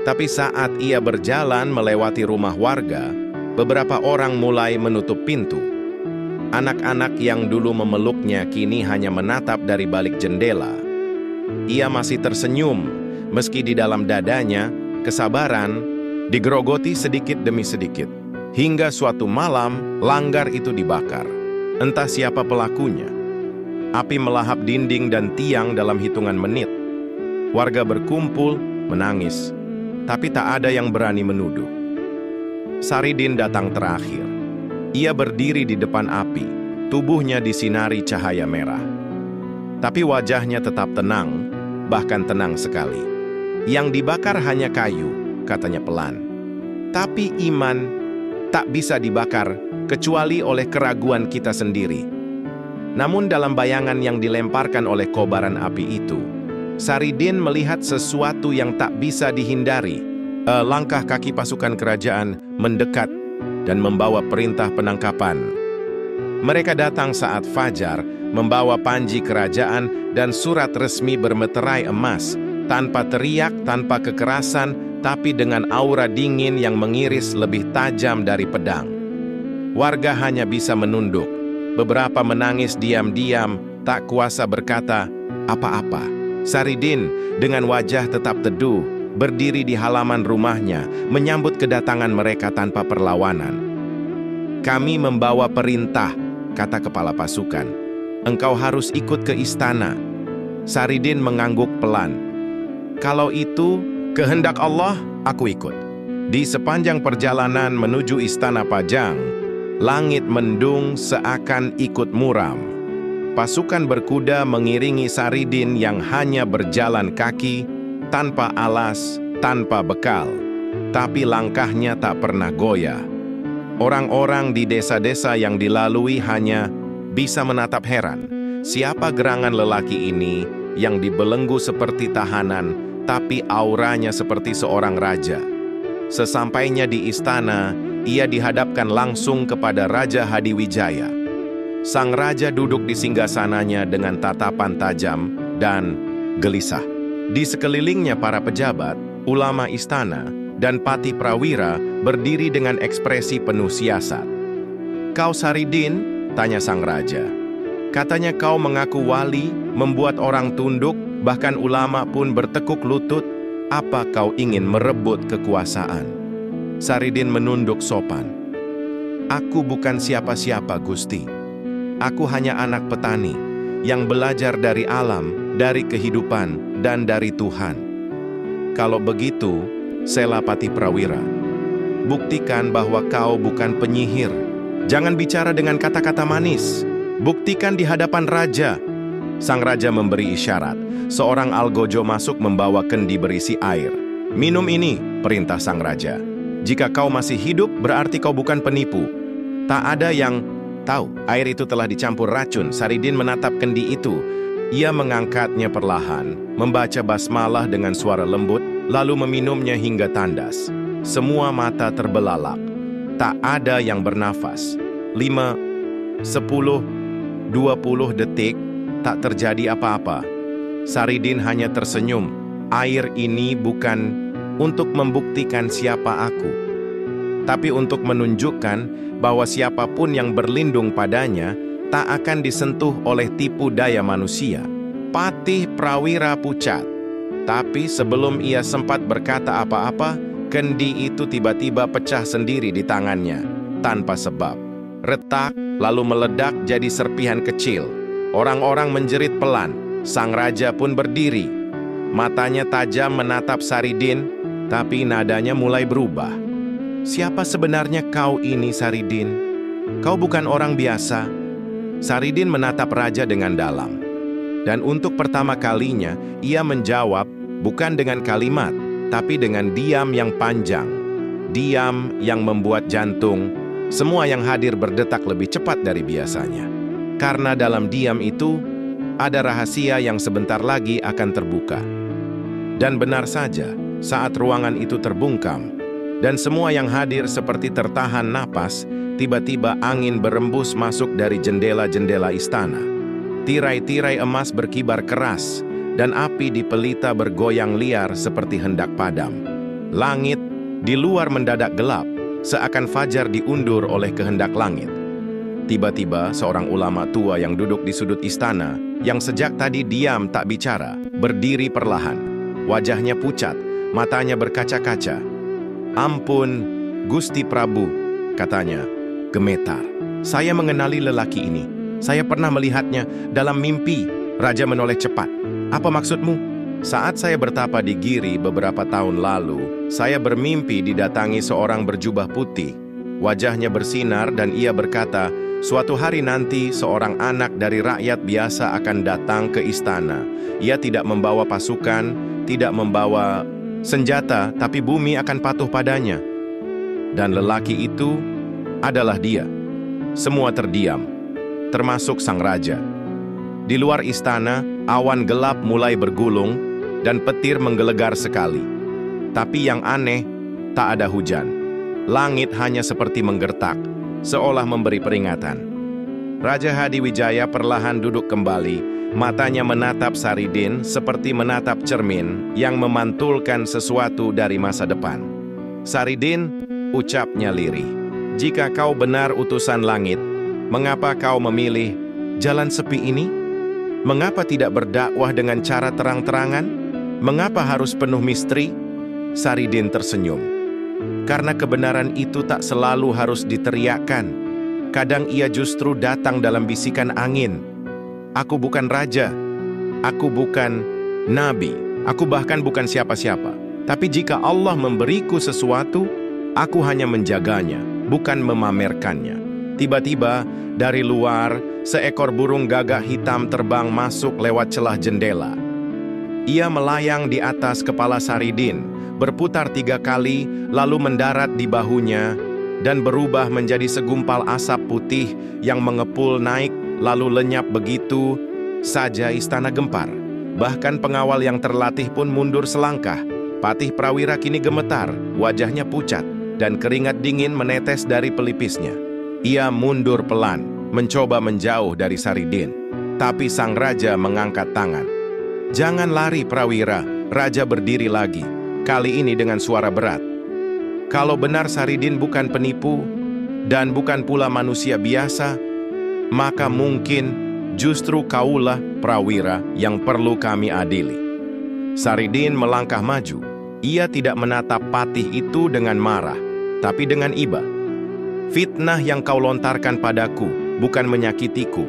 Tapi saat ia berjalan melewati rumah warga, beberapa orang mulai menutup pintu. Anak-anak yang dulu memeluknya kini hanya menatap dari balik jendela. Ia masih tersenyum, meski di dalam dadanya, kesabaran digerogoti sedikit demi sedikit. Hingga suatu malam, langgar itu dibakar. Entah siapa pelakunya. Api melahap dinding dan tiang dalam hitungan menit. Warga berkumpul, menangis, tapi tak ada yang berani menuduh. Saridin datang terakhir. Ia berdiri di depan api, tubuhnya disinari cahaya merah. Tapi wajahnya tetap tenang, bahkan tenang sekali. "Yang dibakar hanya kayu," katanya pelan. "Tapi iman tak bisa dibakar kecuali oleh keraguan kita sendiri." Namun dalam bayangan yang dilemparkan oleh kobaran api itu, Saridin melihat sesuatu yang tak bisa dihindari. Langkah kaki pasukan kerajaan mendekat dan membawa perintah penangkapan. Mereka datang saat fajar, membawa panji kerajaan dan surat resmi bermeterai emas. Tanpa teriak, tanpa kekerasan, tapi dengan aura dingin yang mengiris lebih tajam dari pedang. Warga hanya bisa menunduk. Beberapa menangis diam-diam, tak kuasa berkata apa-apa. Saridin dengan wajah tetap teduh, berdiri di halaman rumahnya, menyambut kedatangan mereka tanpa perlawanan. "Kami membawa perintah," kata kepala pasukan. "Engkau harus ikut ke istana." Saridin mengangguk pelan. "Kalau itu kehendak Allah, aku ikut." Di sepanjang perjalanan menuju istana Pajang, langit mendung seakan ikut muram. Pasukan berkuda mengiringi Saridin yang hanya berjalan kaki, tanpa alas, tanpa bekal. Tapi langkahnya tak pernah goyah. Orang-orang di desa-desa yang dilalui hanya bisa menatap heran. Siapa gerangan lelaki ini yang dibelenggu seperti tahanan, tapi auranya seperti seorang raja? Sesampainya di istana, ia dihadapkan langsung kepada Raja Hadiwijaya. Sang raja duduk di singgasananya dengan tatapan tajam dan gelisah. Di sekelilingnya para pejabat, ulama istana, dan pati prawira berdiri dengan ekspresi penuh siasat. "Kau Saridin?" tanya sang raja. "Katanya kau mengaku wali, membuat orang tunduk, bahkan ulama pun bertekuk lutut. Apa kau ingin merebut kekuasaan?" Saridin menunduk sopan. "Aku bukan siapa-siapa, Gusti. Aku hanya anak petani yang belajar dari alam, dari kehidupan, dan dari Tuhan." "Kalau begitu," sela pati prawira, "buktikan bahwa kau bukan penyihir. Jangan bicara dengan kata-kata manis. Buktikan di hadapan raja." Sang raja memberi isyarat. Seorang algojo masuk membawa kendi berisi air. "Minum ini," perintah sang raja. "Jika kau masih hidup, berarti kau bukan penipu." Tak ada yang tahu air itu telah dicampur racun. Saridin menatap kendi itu. Ia mengangkatnya perlahan, membaca basmalah dengan suara lembut, lalu meminumnya hingga tandas. Semua mata terbelalak. Tak ada yang bernafas. 5, 10, 20 detik, tak terjadi apa-apa. Saridin hanya tersenyum. Air ini bukan untuk membuktikan siapa aku, tapi untuk menunjukkan bahwa siapapun yang berlindung padanya tak akan disentuh oleh tipu daya manusia. Patih prawira pucat. Tapi sebelum ia sempat berkata apa-apa, kendi itu tiba-tiba pecah sendiri di tangannya, tanpa sebab. Retak, lalu meledak jadi serpihan kecil. Orang-orang menjerit pelan. Sang raja pun berdiri. Matanya tajam menatap Saridin, tapi nadanya mulai berubah. "Siapa sebenarnya kau ini, Saridin? Kau bukan orang biasa." Saridin menatap raja dengan dalam. Dan untuk pertama kalinya, ia menjawab bukan dengan kalimat, tapi dengan diam yang panjang. Diam yang membuat jantung semua yang hadir berdetak lebih cepat dari biasanya. Karena dalam diam itu, ada rahasia yang sebentar lagi akan terbuka. Dan benar saja, saat ruangan itu terbungkam, dan semua yang hadir seperti tertahan napas, tiba-tiba angin berembus masuk dari jendela-jendela istana. Tirai-tirai emas berkibar keras, dan api di pelita bergoyang liar seperti hendak padam. Langit di luar mendadak gelap, seakan fajar diundur oleh kehendak langit. Tiba-tiba seorang ulama tua yang duduk di sudut istana, yang sejak tadi diam tak bicara, berdiri perlahan. Wajahnya pucat, matanya berkaca-kaca. "Ampun, Gusti Prabu," katanya, gemetar. "Saya mengenali lelaki ini. Saya pernah melihatnya dalam mimpi." Raja menoleh cepat. "Apa maksudmu?" "Saat saya bertapa di Giri beberapa tahun lalu, saya bermimpi didatangi seorang berjubah putih. Wajahnya bersinar dan ia berkata, suatu hari nanti seorang anak dari rakyat biasa akan datang ke istana. Ia tidak membawa pasukan, tidak membawa senjata, tapi bumi akan patuh padanya. Dan lelaki itu adalah dia." Semua terdiam, termasuk sang raja. Di luar istana, awan gelap mulai bergulung dan petir menggelegar sekali. Tapi yang aneh, tak ada hujan. Langit hanya seperti menggertak, seolah memberi peringatan. Raja Hadiwijaya perlahan duduk kembali. Matanya menatap Saridin seperti menatap cermin yang memantulkan sesuatu dari masa depan. "Saridin," ucapnya lirih, "jika kau benar utusan langit, mengapa kau memilih jalan sepi ini? Mengapa tidak berdakwah dengan cara terang-terangan? Mengapa harus penuh misteri?" Saridin tersenyum. "Karena kebenaran itu tak selalu harus diteriakkan. Kadang ia justru datang dalam bisikan angin. Aku bukan raja, aku bukan nabi, aku bahkan bukan siapa-siapa. Tapi jika Allah memberiku sesuatu, aku hanya menjaganya, bukan memamerkannya." Tiba-tiba, dari luar, seekor burung gagak hitam terbang masuk lewat celah jendela. Ia melayang di atas kepala Saridin, berputar 3 kali, lalu mendarat di bahunya, dan berubah menjadi segumpal asap putih yang mengepul naik, lalu lenyap begitu saja. Istana gempar. Bahkan pengawal yang terlatih pun mundur selangkah. Patih Prawira kini gemetar, wajahnya pucat, dan keringat dingin menetes dari pelipisnya. Ia mundur pelan, mencoba menjauh dari Saridin. Tapi sang raja mengangkat tangan. "Jangan lari, Prawira." Raja berdiri lagi, kali ini dengan suara berat. "Kalau benar Saridin bukan penipu, dan bukan pula manusia biasa, maka mungkin justru kaulah, Prawira, yang perlu kami adili." Saridin melangkah maju. Ia tidak menatap Patih itu dengan marah, tapi dengan iba. "Fitnah yang kau lontarkan padaku bukan menyakitiku,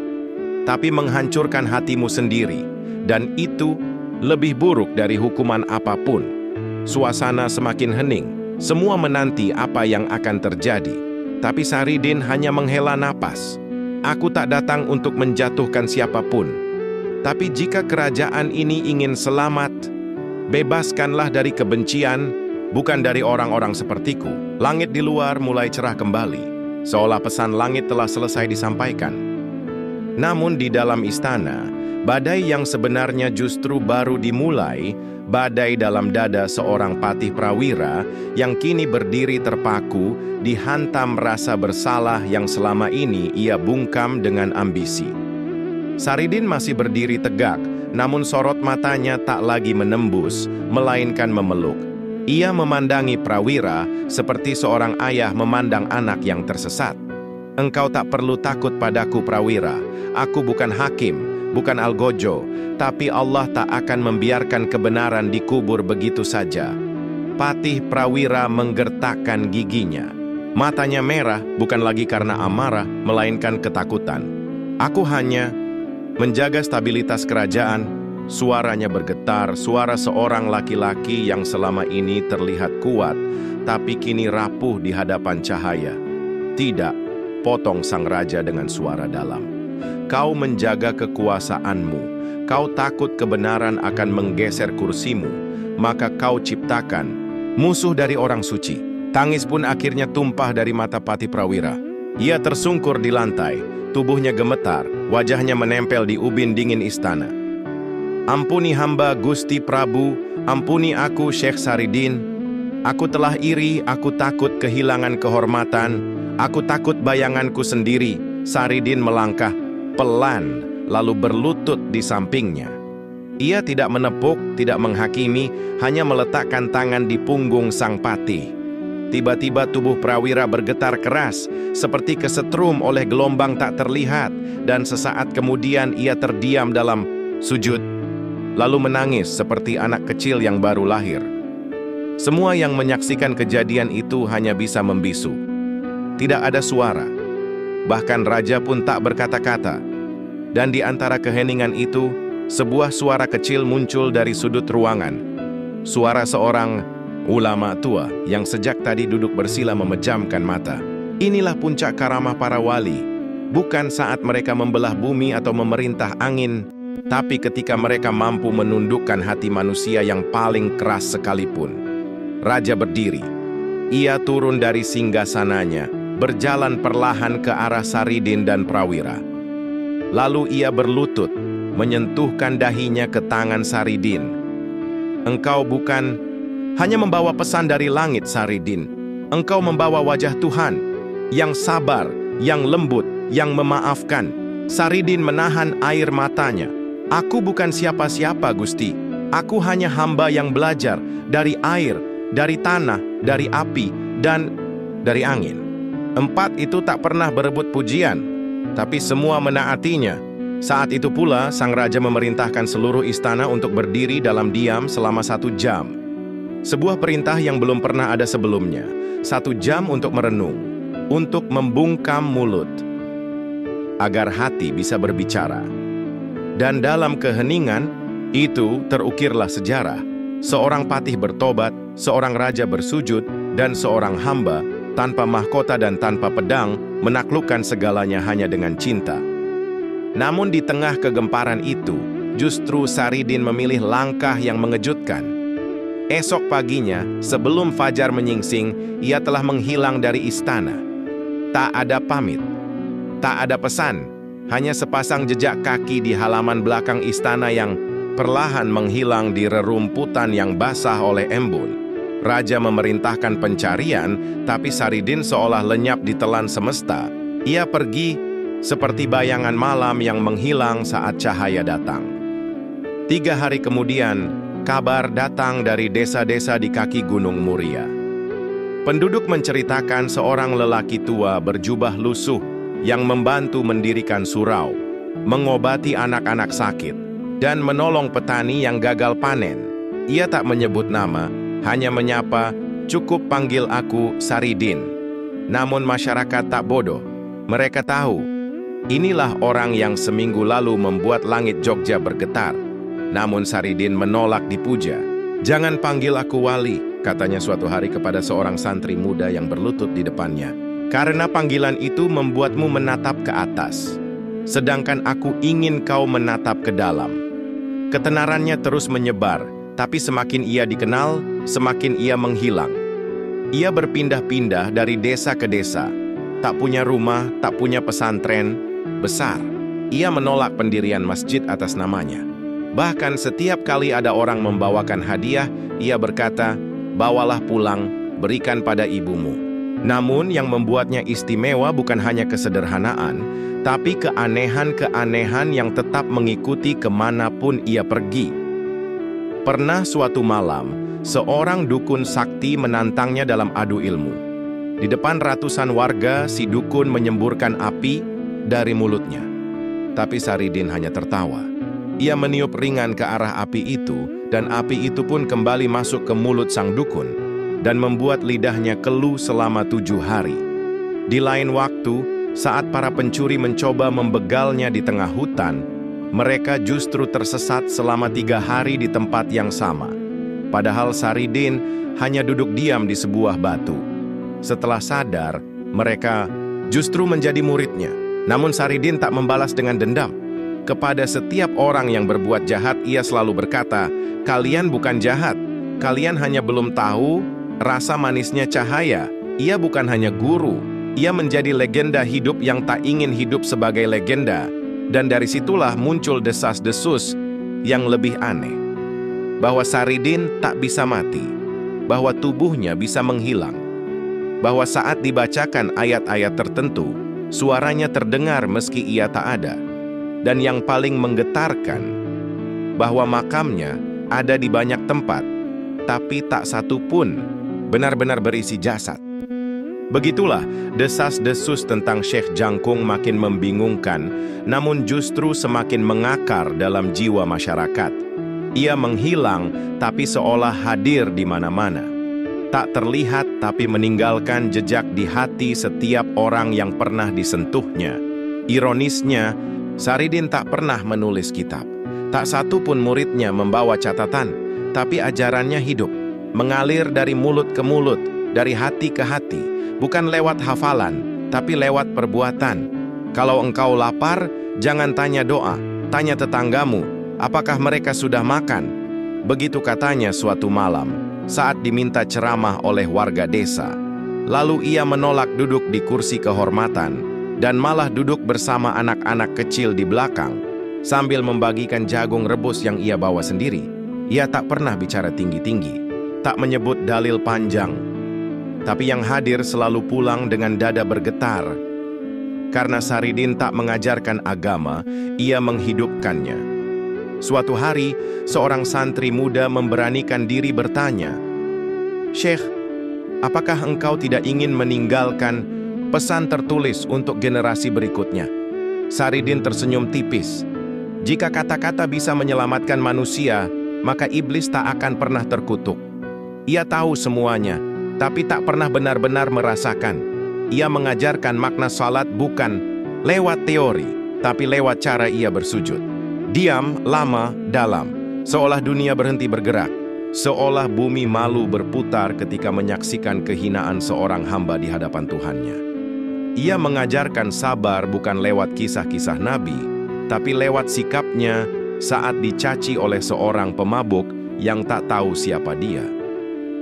tapi menghancurkan hatimu sendiri, dan itu lebih buruk dari hukuman apapun." Suasana semakin hening, semua menanti apa yang akan terjadi. Tapi Saridin hanya menghela napas. "Aku tak datang untuk menjatuhkan siapapun. Tapi jika kerajaan ini ingin selamat, bebaskanlah dari kebencian, bukan dari orang-orang sepertiku." Langit di luar mulai cerah kembali, seolah pesan langit telah selesai disampaikan. Namun di dalam istana, badai yang sebenarnya justru baru dimulai, badai dalam dada seorang Patih Prawira yang kini berdiri terpaku, dihantam rasa bersalah yang selama ini ia bungkam dengan ambisi. Saridin masih berdiri tegak, namun sorot matanya tak lagi menembus, melainkan memeluk. Ia memandangi Prawira seperti seorang ayah memandang anak yang tersesat. "Engkau tak perlu takut padaku, Prawira. Aku bukan hakim, bukan algojo, tapi Allah tak akan membiarkan kebenaran dikubur begitu saja." Patih Prawira menggertakkan giginya. Matanya merah bukan lagi karena amarah, melainkan ketakutan. "Aku hanya menjaga stabilitas kerajaan." Suaranya bergetar, suara seorang laki-laki yang selama ini terlihat kuat, tapi kini rapuh di hadapan cahaya. "Tidak," potong sang raja dengan suara dalam. "Kau menjaga kekuasaanmu. Kau takut kebenaran akan menggeser kursimu, maka kau ciptakan musuh dari orang suci." Tangis pun akhirnya tumpah dari mata Patih Prawira. Ia tersungkur di lantai, tubuhnya gemetar, wajahnya menempel di ubin dingin istana. "Ampuni hamba Gusti Prabu, ampuni aku Syekh Saridin. Aku telah iri, aku takut kehilangan kehormatan, aku takut bayanganku sendiri." Saridin melangkah pelan, lalu berlutut di sampingnya. Ia tidak menepuk, tidak menghakimi, hanya meletakkan tangan di punggung sang patih. Tiba-tiba tubuh Prawira bergetar keras, seperti kesetrum oleh gelombang tak terlihat, dan sesaat kemudian ia terdiam dalam sujud, lalu menangis seperti anak kecil yang baru lahir. Semua yang menyaksikan kejadian itu hanya bisa membisu. Tidak ada suara, bahkan raja pun tak berkata-kata. Dan di antara keheningan itu, sebuah suara kecil muncul dari sudut ruangan. Suara seorang ulama tua yang sejak tadi duduk bersila memejamkan mata. Inilah puncak karamah para wali. Bukan saat mereka membelah bumi atau memerintah angin, tapi ketika mereka mampu menundukkan hati manusia yang paling keras sekalipun. Raja berdiri. Ia turun dari singgasananya, berjalan perlahan ke arah Saridin dan Prawira. Lalu ia berlutut, menyentuhkan dahinya ke tangan Saridin. "Engkau bukan hanya membawa pesan dari langit, Saridin. Engkau membawa wajah Tuhan, yang sabar, yang lembut, yang memaafkan. Saridin menahan air matanya. "Aku bukan siapa-siapa, Gusti. Aku hanya hamba yang belajar dari air, dari tanah, dari api, dan dari angin." Empat itu tak pernah berebut pujian, tapi semua menaatinya. Saat itu pula, sang raja memerintahkan seluruh istana untuk berdiri dalam diam selama 1 jam. Sebuah perintah yang belum pernah ada sebelumnya. 1 jam untuk merenung, untuk membungkam mulut, agar hati bisa berbicara. Dan dalam keheningan, itu terukirlah sejarah. Seorang patih bertobat, seorang raja bersujud, dan seorang hamba, tanpa mahkota dan tanpa pedang, menaklukkan segalanya hanya dengan cinta. Namun di tengah kegemparan itu, justru Saridin memilih langkah yang mengejutkan. Esok paginya, sebelum fajar menyingsing, ia telah menghilang dari istana. Tak ada pamit, tak ada pesan, hanya sepasang jejak kaki di halaman belakang istana yang perlahan menghilang di rerumputan yang basah oleh embun. Raja memerintahkan pencarian, tapi Saridin seolah lenyap ditelan semesta. Ia pergi seperti bayangan malam yang menghilang saat cahaya datang. 3 hari kemudian, kabar datang dari desa-desa di kaki Gunung Muria. Penduduk menceritakan seorang lelaki tua berjubah lusuh yang membantu mendirikan surau, mengobati anak-anak sakit, dan menolong petani yang gagal panen. Ia tak menyebut nama, hanya menyapa, "Cukup panggil aku Saridin." Namun masyarakat tak bodoh. Mereka tahu, inilah orang yang seminggu lalu membuat langit Jogja bergetar. Namun Saridin menolak dipuja. "Jangan panggil aku wali," katanya suatu hari kepada seorang santri muda yang berlutut di depannya. "Karena panggilan itu membuatmu menatap ke atas, sedangkan aku ingin kau menatap ke dalam." Ketenarannya terus menyebar, tapi semakin ia dikenal, semakin ia menghilang. Ia berpindah-pindah dari desa ke desa, tak punya rumah, tak punya pesantren besar. Ia menolak pendirian masjid atas namanya. Bahkan setiap kali ada orang membawakan hadiah, ia berkata, "Bawalah pulang, berikan pada ibumu." Namun yang membuatnya istimewa bukan hanya kesederhanaan, tapi keanehan-keanehan yang tetap mengikuti kemanapun ia pergi. Pernah suatu malam, seorang dukun sakti menantangnya dalam adu ilmu. Di depan ratusan warga, si dukun menyemburkan api dari mulutnya. Tapi Saridin hanya tertawa. Ia meniup ringan ke arah api itu, dan api itu pun kembali masuk ke mulut sang dukun, dan membuat lidahnya keluh selama 7 hari. Di lain waktu, saat para pencuri mencoba membegalnya di tengah hutan, mereka justru tersesat selama 3 hari di tempat yang sama. Padahal Saridin hanya duduk diam di sebuah batu. Setelah sadar, mereka justru menjadi muridnya. Namun Saridin tak membalas dengan dendam. Kepada setiap orang yang berbuat jahat, ia selalu berkata, "Kalian bukan jahat, kalian hanya belum tahu rasa manisnya cahaya." Ia bukan hanya guru, ia menjadi legenda hidup yang tak ingin hidup sebagai legenda. Dan dari situlah muncul desas-desus yang lebih aneh. Bahwa Saridin tak bisa mati, bahwa tubuhnya bisa menghilang, bahwa saat dibacakan ayat-ayat tertentu, suaranya terdengar meski ia tak ada. Dan yang paling menggetarkan, bahwa makamnya ada di banyak tempat, tapi tak satu pun benar-benar berisi jasad. Begitulah desas-desus tentang Syekh Jangkung makin membingungkan, namun justru semakin mengakar dalam jiwa masyarakat. Ia menghilang, tapi seolah hadir di mana-mana. Tak terlihat, tapi meninggalkan jejak di hati setiap orang yang pernah disentuhnya. Ironisnya, Saridin tak pernah menulis kitab. Tak satu pun muridnya membawa catatan, tapi ajarannya hidup, mengalir dari mulut ke mulut, dari hati ke hati, bukan lewat hafalan, tapi lewat perbuatan. Kalau engkau lapar, jangan tanya doa, tanya tetanggamu, apakah mereka sudah makan? Begitu katanya suatu malam, saat diminta ceramah oleh warga desa. Lalu ia menolak duduk di kursi kehormatan, dan malah duduk bersama anak-anak kecil di belakang, sambil membagikan jagung rebus yang ia bawa sendiri. Ia tak pernah bicara tinggi-tinggi, tak menyebut dalil panjang, tapi yang hadir selalu pulang dengan dada bergetar. Karena Saridin tak mengajarkan agama, ia menghidupkannya. Suatu hari, seorang santri muda memberanikan diri bertanya, "Syekh, apakah engkau tidak ingin meninggalkan pesan tertulis untuk generasi berikutnya?" Saridin tersenyum tipis. Jika kata-kata bisa menyelamatkan manusia, maka iblis tak akan pernah terkutuk. Ia tahu semuanya, tapi tak pernah benar-benar merasakan. Ia mengajarkan makna salat bukan lewat teori, tapi lewat cara ia bersujud. Diam, lama, dalam, seolah dunia berhenti bergerak, seolah bumi malu berputar ketika menyaksikan kehinaan seorang hamba di hadapan Tuhannya. Ia mengajarkan sabar bukan lewat kisah-kisah Nabi, tapi lewat sikapnya saat dicaci oleh seorang pemabuk yang tak tahu siapa dia.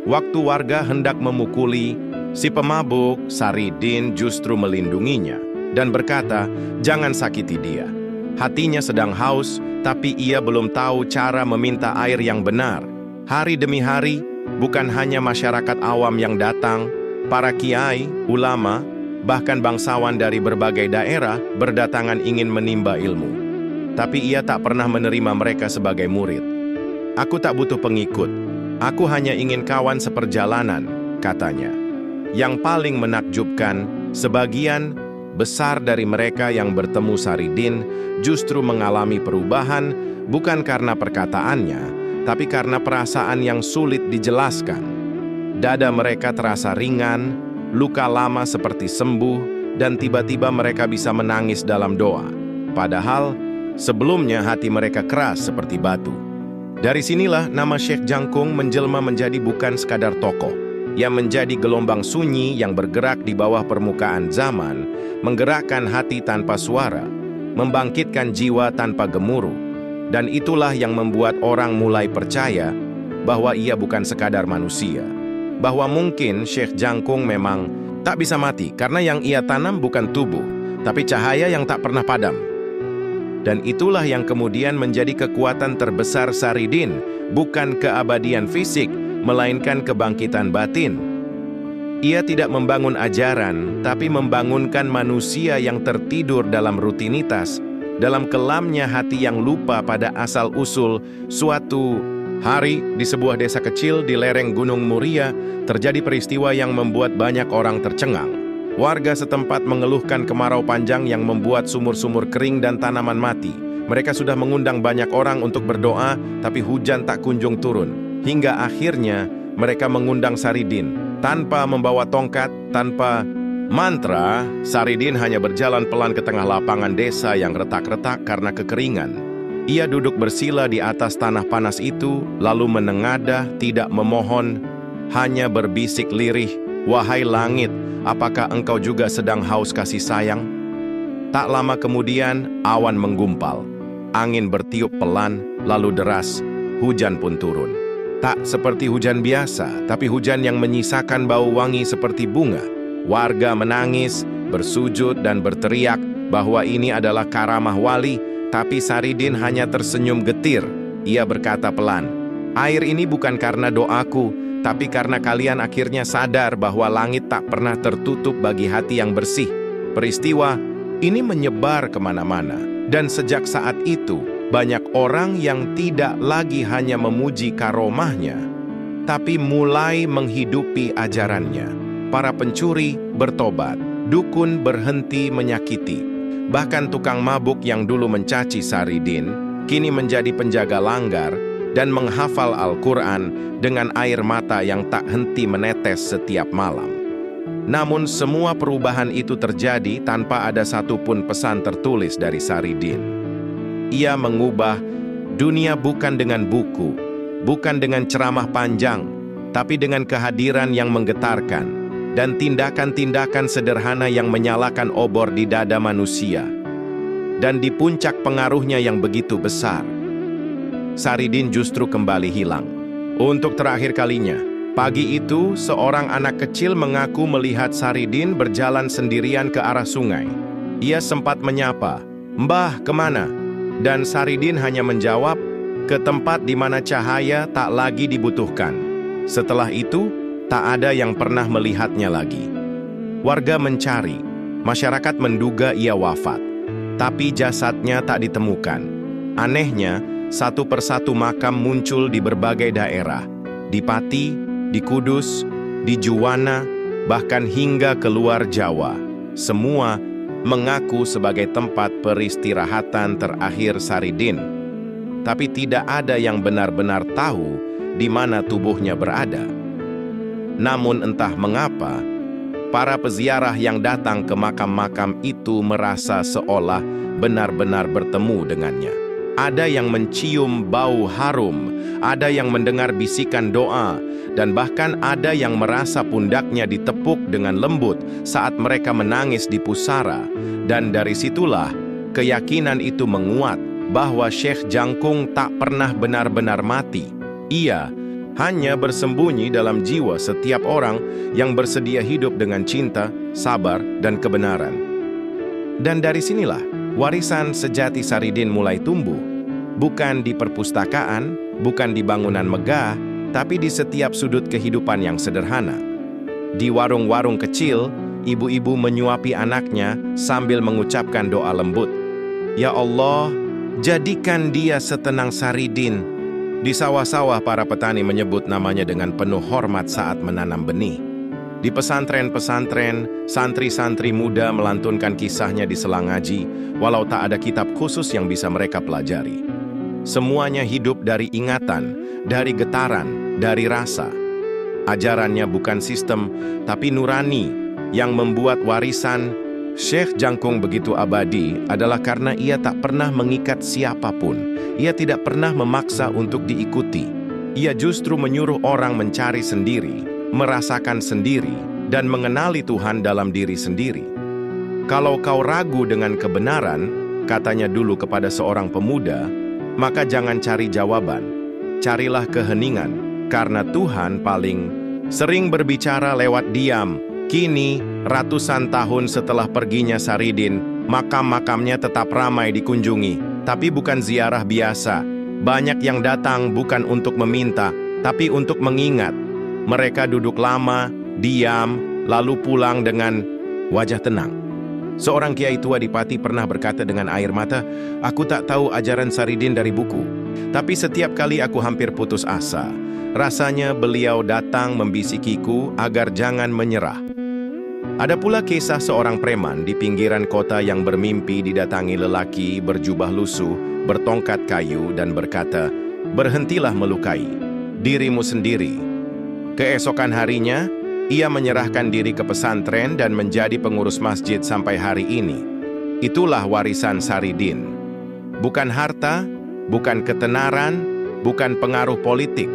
Waktu warga hendak memukuli si pemabuk, Saridin justru melindunginya dan berkata, "Jangan sakiti dia. Hatinya sedang haus, tapi ia belum tahu cara meminta air yang benar." Hari demi hari, bukan hanya masyarakat awam yang datang, para kiai, ulama, bahkan bangsawan dari berbagai daerah berdatangan ingin menimba ilmu. Tapi ia tak pernah menerima mereka sebagai murid. "Aku tak butuh pengikut. Aku hanya ingin kawan seperjalanan," katanya. Yang paling menakjubkan, sebagian besar dari mereka yang bertemu Saridin justru mengalami perubahan bukan karena perkataannya, tapi karena perasaan yang sulit dijelaskan. Dada mereka terasa ringan, luka lama seperti sembuh, dan tiba-tiba mereka bisa menangis dalam doa. Padahal, sebelumnya hati mereka keras seperti batu. Dari sinilah nama Syekh Jangkung menjelma menjadi bukan sekadar tokoh, yang menjadi gelombang sunyi yang bergerak di bawah permukaan zaman, menggerakkan hati tanpa suara, membangkitkan jiwa tanpa gemuruh. Dan itulah yang membuat orang mulai percaya bahwa ia bukan sekadar manusia, bahwa mungkin Syekh Jangkung memang tak bisa mati karena yang ia tanam bukan tubuh, tapi cahaya yang tak pernah padam. Dan itulah yang kemudian menjadi kekuatan terbesar Saridin, bukan keabadian fisik, melainkan kebangkitan batin. Ia tidak membangun ajaran, tapi membangunkan manusia yang tertidur dalam rutinitas, dalam kelamnya hati yang lupa pada asal-usul. Suatu hari, di sebuah desa kecil di lereng Gunung Muria, terjadi peristiwa yang membuat banyak orang tercengang. Warga setempat mengeluhkan kemarau panjang yang membuat sumur-sumur kering dan tanaman mati. Mereka sudah mengundang banyak orang untuk berdoa, tapi hujan tak kunjung turun. Hingga akhirnya mereka mengundang Saridin. Tanpa membawa tongkat, tanpa mantra, Saridin hanya berjalan pelan ke tengah lapangan desa yang retak-retak karena kekeringan. Ia duduk bersila di atas tanah panas itu, lalu menengadah, tidak memohon, hanya berbisik lirih, "Wahai langit, apakah engkau juga sedang haus kasih sayang?" Tak lama kemudian, awan menggumpal. Angin bertiup pelan, lalu deras. Hujan pun turun. Tak seperti hujan biasa, tapi hujan yang menyisakan bau wangi seperti bunga. Warga menangis, bersujud, dan berteriak bahwa ini adalah karamah wali, tapi Saridin hanya tersenyum getir. Ia berkata pelan, "Air ini bukan karena doaku, tapi karena kalian akhirnya sadar bahwa langit tak pernah tertutup bagi hati yang bersih." Peristiwa ini menyebar kemana-mana, dan sejak saat itu, banyak orang yang tidak lagi hanya memuji karomahnya, tapi mulai menghidupi ajarannya. Para pencuri bertobat, dukun berhenti menyakiti. Bahkan tukang mabuk yang dulu mencaci Saridin, kini menjadi penjaga langgar dan menghafal Al-Quran dengan air mata yang tak henti menetes setiap malam. Namun semua perubahan itu terjadi tanpa ada satupun pesan tertulis dari Saridin. Ia mengubah dunia bukan dengan buku, bukan dengan ceramah panjang, tapi dengan kehadiran yang menggetarkan dan tindakan-tindakan sederhana yang menyalakan obor di dada manusia. Dan di puncak pengaruhnya yang begitu besar, Saridin justru kembali hilang. Untuk terakhir kalinya, pagi itu seorang anak kecil mengaku melihat Saridin berjalan sendirian ke arah sungai. Ia sempat menyapa, "Mbah, kemana?" Dan Saridin hanya menjawab, "Ke tempat di mana cahaya tak lagi dibutuhkan." Setelah itu, tak ada yang pernah melihatnya lagi. Warga mencari, Masyarakat menduga ia wafat, tapi jasadnya tak ditemukan. Anehnya, satu persatu makam muncul di berbagai daerah, di Pati, di Kudus, di Juwana, bahkan hingga keluar Jawa. Semua mengaku sebagai tempat peristirahatan terakhir Saridin. Tapi tidak ada yang benar-benar tahu di mana tubuhnya berada. Namun entah mengapa, para peziarah yang datang ke makam-makam itu merasa seolah benar-benar bertemu dengannya. Ada yang mencium bau harum, ada yang mendengar bisikan doa, dan bahkan ada yang merasa pundaknya ditepuk dengan lembut saat mereka menangis di pusara. Dan dari situlah keyakinan itu menguat bahwa Syekh Jangkung tak pernah benar-benar mati. Ia hanya bersembunyi dalam jiwa setiap orang yang bersedia hidup dengan cinta, sabar, dan kebenaran. Dan dari sinilah warisan sejati Saridin mulai tumbuh. Bukan di perpustakaan, bukan di bangunan megah, tapi di setiap sudut kehidupan yang sederhana. Di warung-warung kecil, ibu-ibu menyuapi anaknya sambil mengucapkan doa lembut. Ya Allah, jadikan dia setenang Saridin. Di sawah-sawah, para petani menyebut namanya dengan penuh hormat saat menanam benih. Di pesantren-pesantren, santri-santri muda melantunkan kisahnya di sela ngaji, walau tak ada kitab khusus yang bisa mereka pelajari. Semuanya hidup dari ingatan, dari getaran, dari rasa. Ajarannya bukan sistem, tapi nurani, yang membuat warisan Syekh Jangkung begitu abadi adalah karena ia tak pernah mengikat siapapun. Ia tidak pernah memaksa untuk diikuti. Ia justru menyuruh orang mencari sendiri, merasakan sendiri, dan mengenali Tuhan dalam diri sendiri. Kalau kau ragu dengan kebenaran, katanya dulu kepada seorang pemuda, maka jangan cari jawaban. Carilah keheningan, karena Tuhan paling sering berbicara lewat diam. Kini, ratusan tahun setelah perginya Saridin, makam-makamnya tetap ramai dikunjungi, tapi bukan ziarah biasa. Banyak yang datang bukan untuk meminta, tapi untuk mengingat. Mereka duduk lama, diam, lalu pulang dengan wajah tenang. Seorang kiai tua di Pati pernah berkata dengan air mata, "Aku tak tahu ajaran Saridin dari buku, tapi setiap kali aku hampir putus asa. Rasanya beliau datang membisikiku agar jangan menyerah." Ada pula kisah seorang preman di pinggiran kota yang bermimpi didatangi lelaki berjubah lusuh, bertongkat kayu dan berkata, "Berhentilah melukai dirimu sendiri." Keesokan harinya, ia menyerahkan diri ke pesantren dan menjadi pengurus masjid sampai hari ini. Itulah warisan Saridin. Bukan harta, bukan ketenaran, bukan pengaruh politik,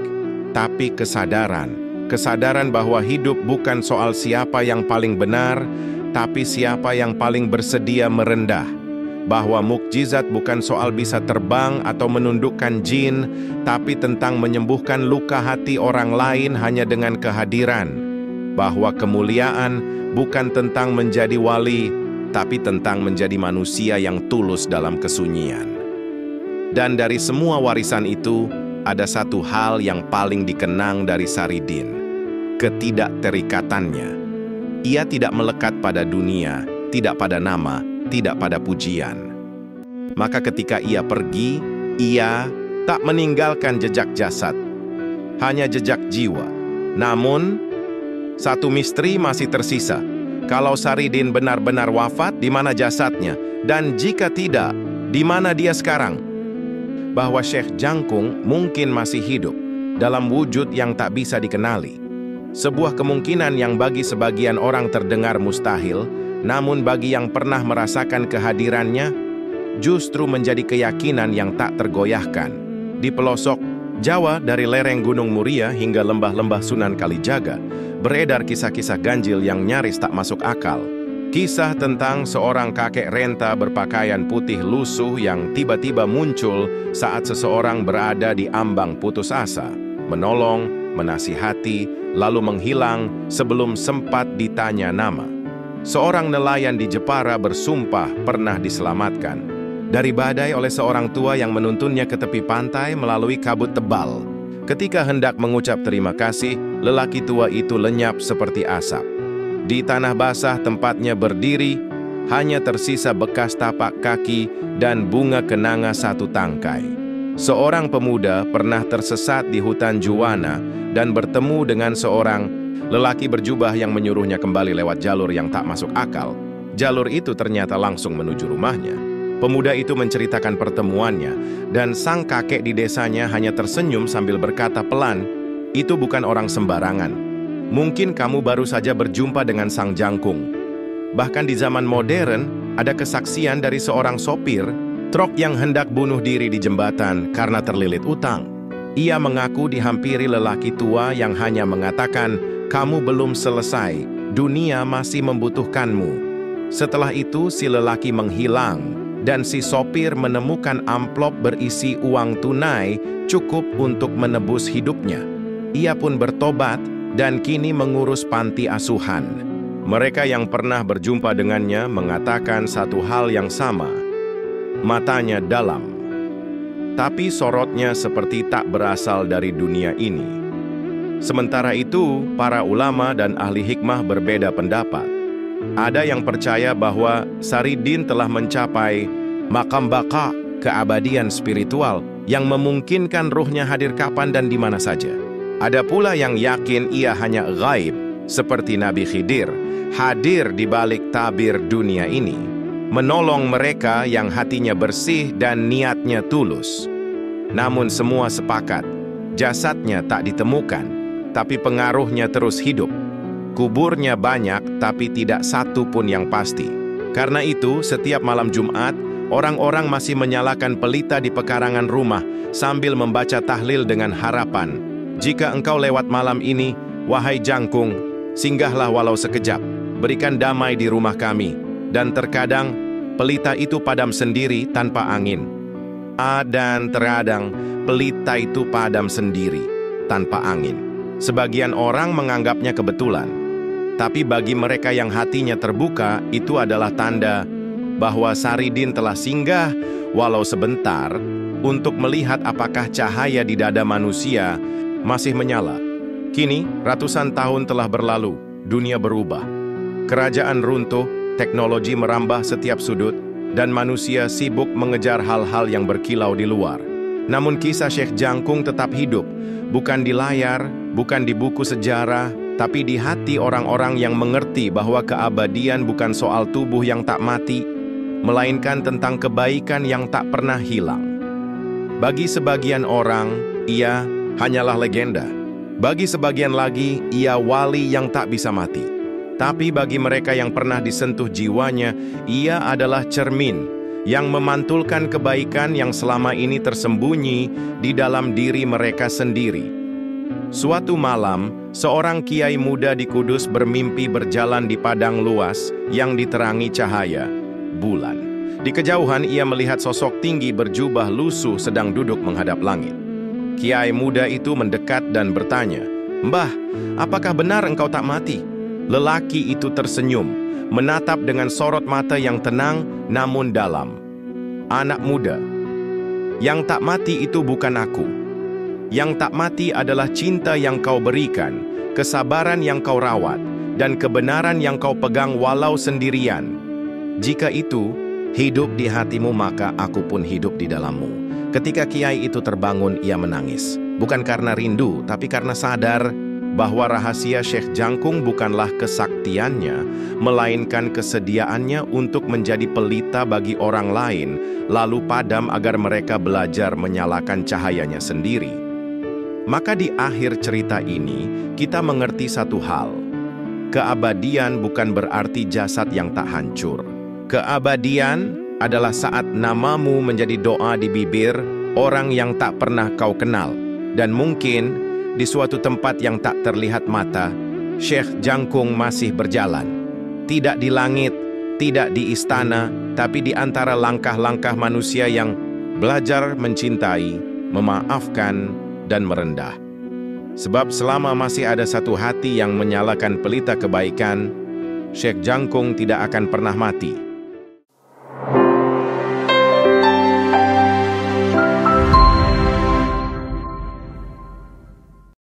tapi kesadaran. Kesadaran bahwa hidup bukan soal siapa yang paling benar, tapi siapa yang paling bersedia merendah. Bahwa mukjizat bukan soal bisa terbang atau menundukkan jin, tapi tentang menyembuhkan luka hati orang lain hanya dengan kehadiran. Bahwa kemuliaan bukan tentang menjadi wali, tapi tentang menjadi manusia yang tulus dalam kesunyian. Dan dari semua warisan itu, ada satu hal yang paling dikenang dari Saridin. Ketidakterikatannya. Ia tidak melekat pada dunia, tidak pada nama, tidak pada pujian. Maka ketika ia pergi, ia tak meninggalkan jejak jasad, hanya jejak jiwa. Namun, satu misteri masih tersisa. Kalau Saridin benar-benar wafat, di mana jasadnya? Dan jika tidak, di mana dia sekarang? Bahwa Syekh Jangkung mungkin masih hidup dalam wujud yang tak bisa dikenali. Sebuah kemungkinan yang bagi sebagian orang terdengar mustahil, namun bagi yang pernah merasakan kehadirannya, justru menjadi keyakinan yang tak tergoyahkan. Di pelosok Jawa, dari lereng Gunung Muria hingga lembah-lembah Sunan Kalijaga, beredar kisah-kisah ganjil yang nyaris tak masuk akal. Kisah tentang seorang kakek renta berpakaian putih lusuh yang tiba-tiba muncul saat seseorang berada di ambang putus asa, menolong, menasihati, lalu menghilang sebelum sempat ditanya nama. Seorang nelayan di Jepara bersumpah pernah diselamatkan dari badai oleh seorang tua yang menuntunnya ke tepi pantai melalui kabut tebal. Ketika hendak mengucap terima kasih, lelaki tua itu lenyap seperti asap. Di tanah basah tempatnya berdiri, hanya tersisa bekas tapak kaki dan bunga kenanga satu tangkai. Seorang pemuda pernah tersesat di hutan Juwana dan bertemu dengan seorang lelaki berjubah yang menyuruhnya kembali lewat jalur yang tak masuk akal. Jalur itu ternyata langsung menuju rumahnya. Pemuda itu menceritakan pertemuannya, dan sang kakek di desanya hanya tersenyum sambil berkata pelan, "Itu bukan orang sembarangan. Mungkin kamu baru saja berjumpa dengan sang jangkung." Bahkan di zaman modern, ada kesaksian dari seorang sopir truk yang hendak bunuh diri di jembatan karena terlilit utang. Ia mengaku dihampiri lelaki tua yang hanya mengatakan, "Kamu belum selesai, dunia masih membutuhkanmu." Setelah itu, si lelaki menghilang, dan si sopir menemukan amplop berisi uang tunai cukup untuk menebus hidupnya. Ia pun bertobat dan kini mengurus panti asuhan. Mereka yang pernah berjumpa dengannya mengatakan satu hal yang sama. Matanya dalam, tapi sorotnya seperti tak berasal dari dunia ini. Sementara itu, para ulama dan ahli hikmah berbeda pendapat. Ada yang percaya bahwa Saridin telah mencapai makam baka, keabadian spiritual, yang memungkinkan ruhnya hadir kapan dan di mana saja. Ada pula yang yakin ia hanya gaib, seperti Nabi Khidir, hadir di balik tabir dunia ini, menolong mereka yang hatinya bersih dan niatnya tulus. Namun semua sepakat, jasadnya tak ditemukan, tapi pengaruhnya terus hidup. Kuburnya banyak, tapi tidak satu pun yang pasti. Karena itu, setiap malam Jumat, orang-orang masih menyalakan pelita di pekarangan rumah sambil membaca tahlil dengan harapan, "Jika engkau lewat malam ini, wahai jangkung, singgahlah walau sekejap, berikan damai di rumah kami." Dan terkadang, pelita itu padam sendiri tanpa angin. Dan terkadang, pelita itu padam sendiri tanpa angin. Sebagian orang menganggapnya kebetulan. Tapi bagi mereka yang hatinya terbuka, itu adalah tanda bahwa Saridin telah singgah walau sebentar untuk melihat apakah cahaya di dada manusia masih menyala. Kini, ratusan tahun telah berlalu, dunia berubah. Kerajaan runtuh, teknologi merambah setiap sudut, dan manusia sibuk mengejar hal-hal yang berkilau di luar. Namun kisah Syekh Jangkung tetap hidup, bukan di layar, bukan di buku sejarah, tapi di hati orang-orang yang mengerti bahwa keabadian bukan soal tubuh yang tak mati, melainkan tentang kebaikan yang tak pernah hilang. Bagi sebagian orang, ia hanyalah legenda. Bagi sebagian lagi, ia wali yang tak bisa mati. Tapi bagi mereka yang pernah disentuh jiwanya, ia adalah cermin yang memantulkan kebaikan yang selama ini tersembunyi di dalam diri mereka sendiri. Suatu malam, seorang kiai muda di Kudus bermimpi berjalan di padang luas yang diterangi cahaya bulan. Di kejauhan ia melihat sosok tinggi berjubah lusuh sedang duduk menghadap langit. Kiai muda itu mendekat dan bertanya, "Mbah, apakah benar engkau tak mati?" Lelaki itu tersenyum, menatap dengan sorot mata yang tenang namun dalam. "Anak muda, yang tak mati itu bukan aku. Yang tak mati adalah cinta yang kau berikan, kesabaran yang kau rawat, dan kebenaran yang kau pegang walau sendirian. Jika itu hidup di hatimu, maka aku pun hidup di dalammu." Ketika kiai itu terbangun, ia menangis. Bukan karena rindu, tapi karena sadar bahwa rahasia Syekh Jangkung bukanlah kesaktiannya, melainkan kesediaannya untuk menjadi pelita bagi orang lain, lalu padam agar mereka belajar menyalakan cahayanya sendiri. Maka di akhir cerita ini, kita mengerti satu hal. Keabadian bukan berarti jasad yang tak hancur. Keabadian adalah saat namamu menjadi doa di bibir orang yang tak pernah kau kenal. Dan mungkin di suatu tempat yang tak terlihat mata, Syekh Jangkung masih berjalan. Tidak di langit, tidak di istana, tapi di antara langkah-langkah manusia yang belajar mencintai, memaafkan, dan merendah. Sebab selama masih ada satu hati yang menyalakan pelita kebaikan, Syekh Jangkung tidak akan pernah mati.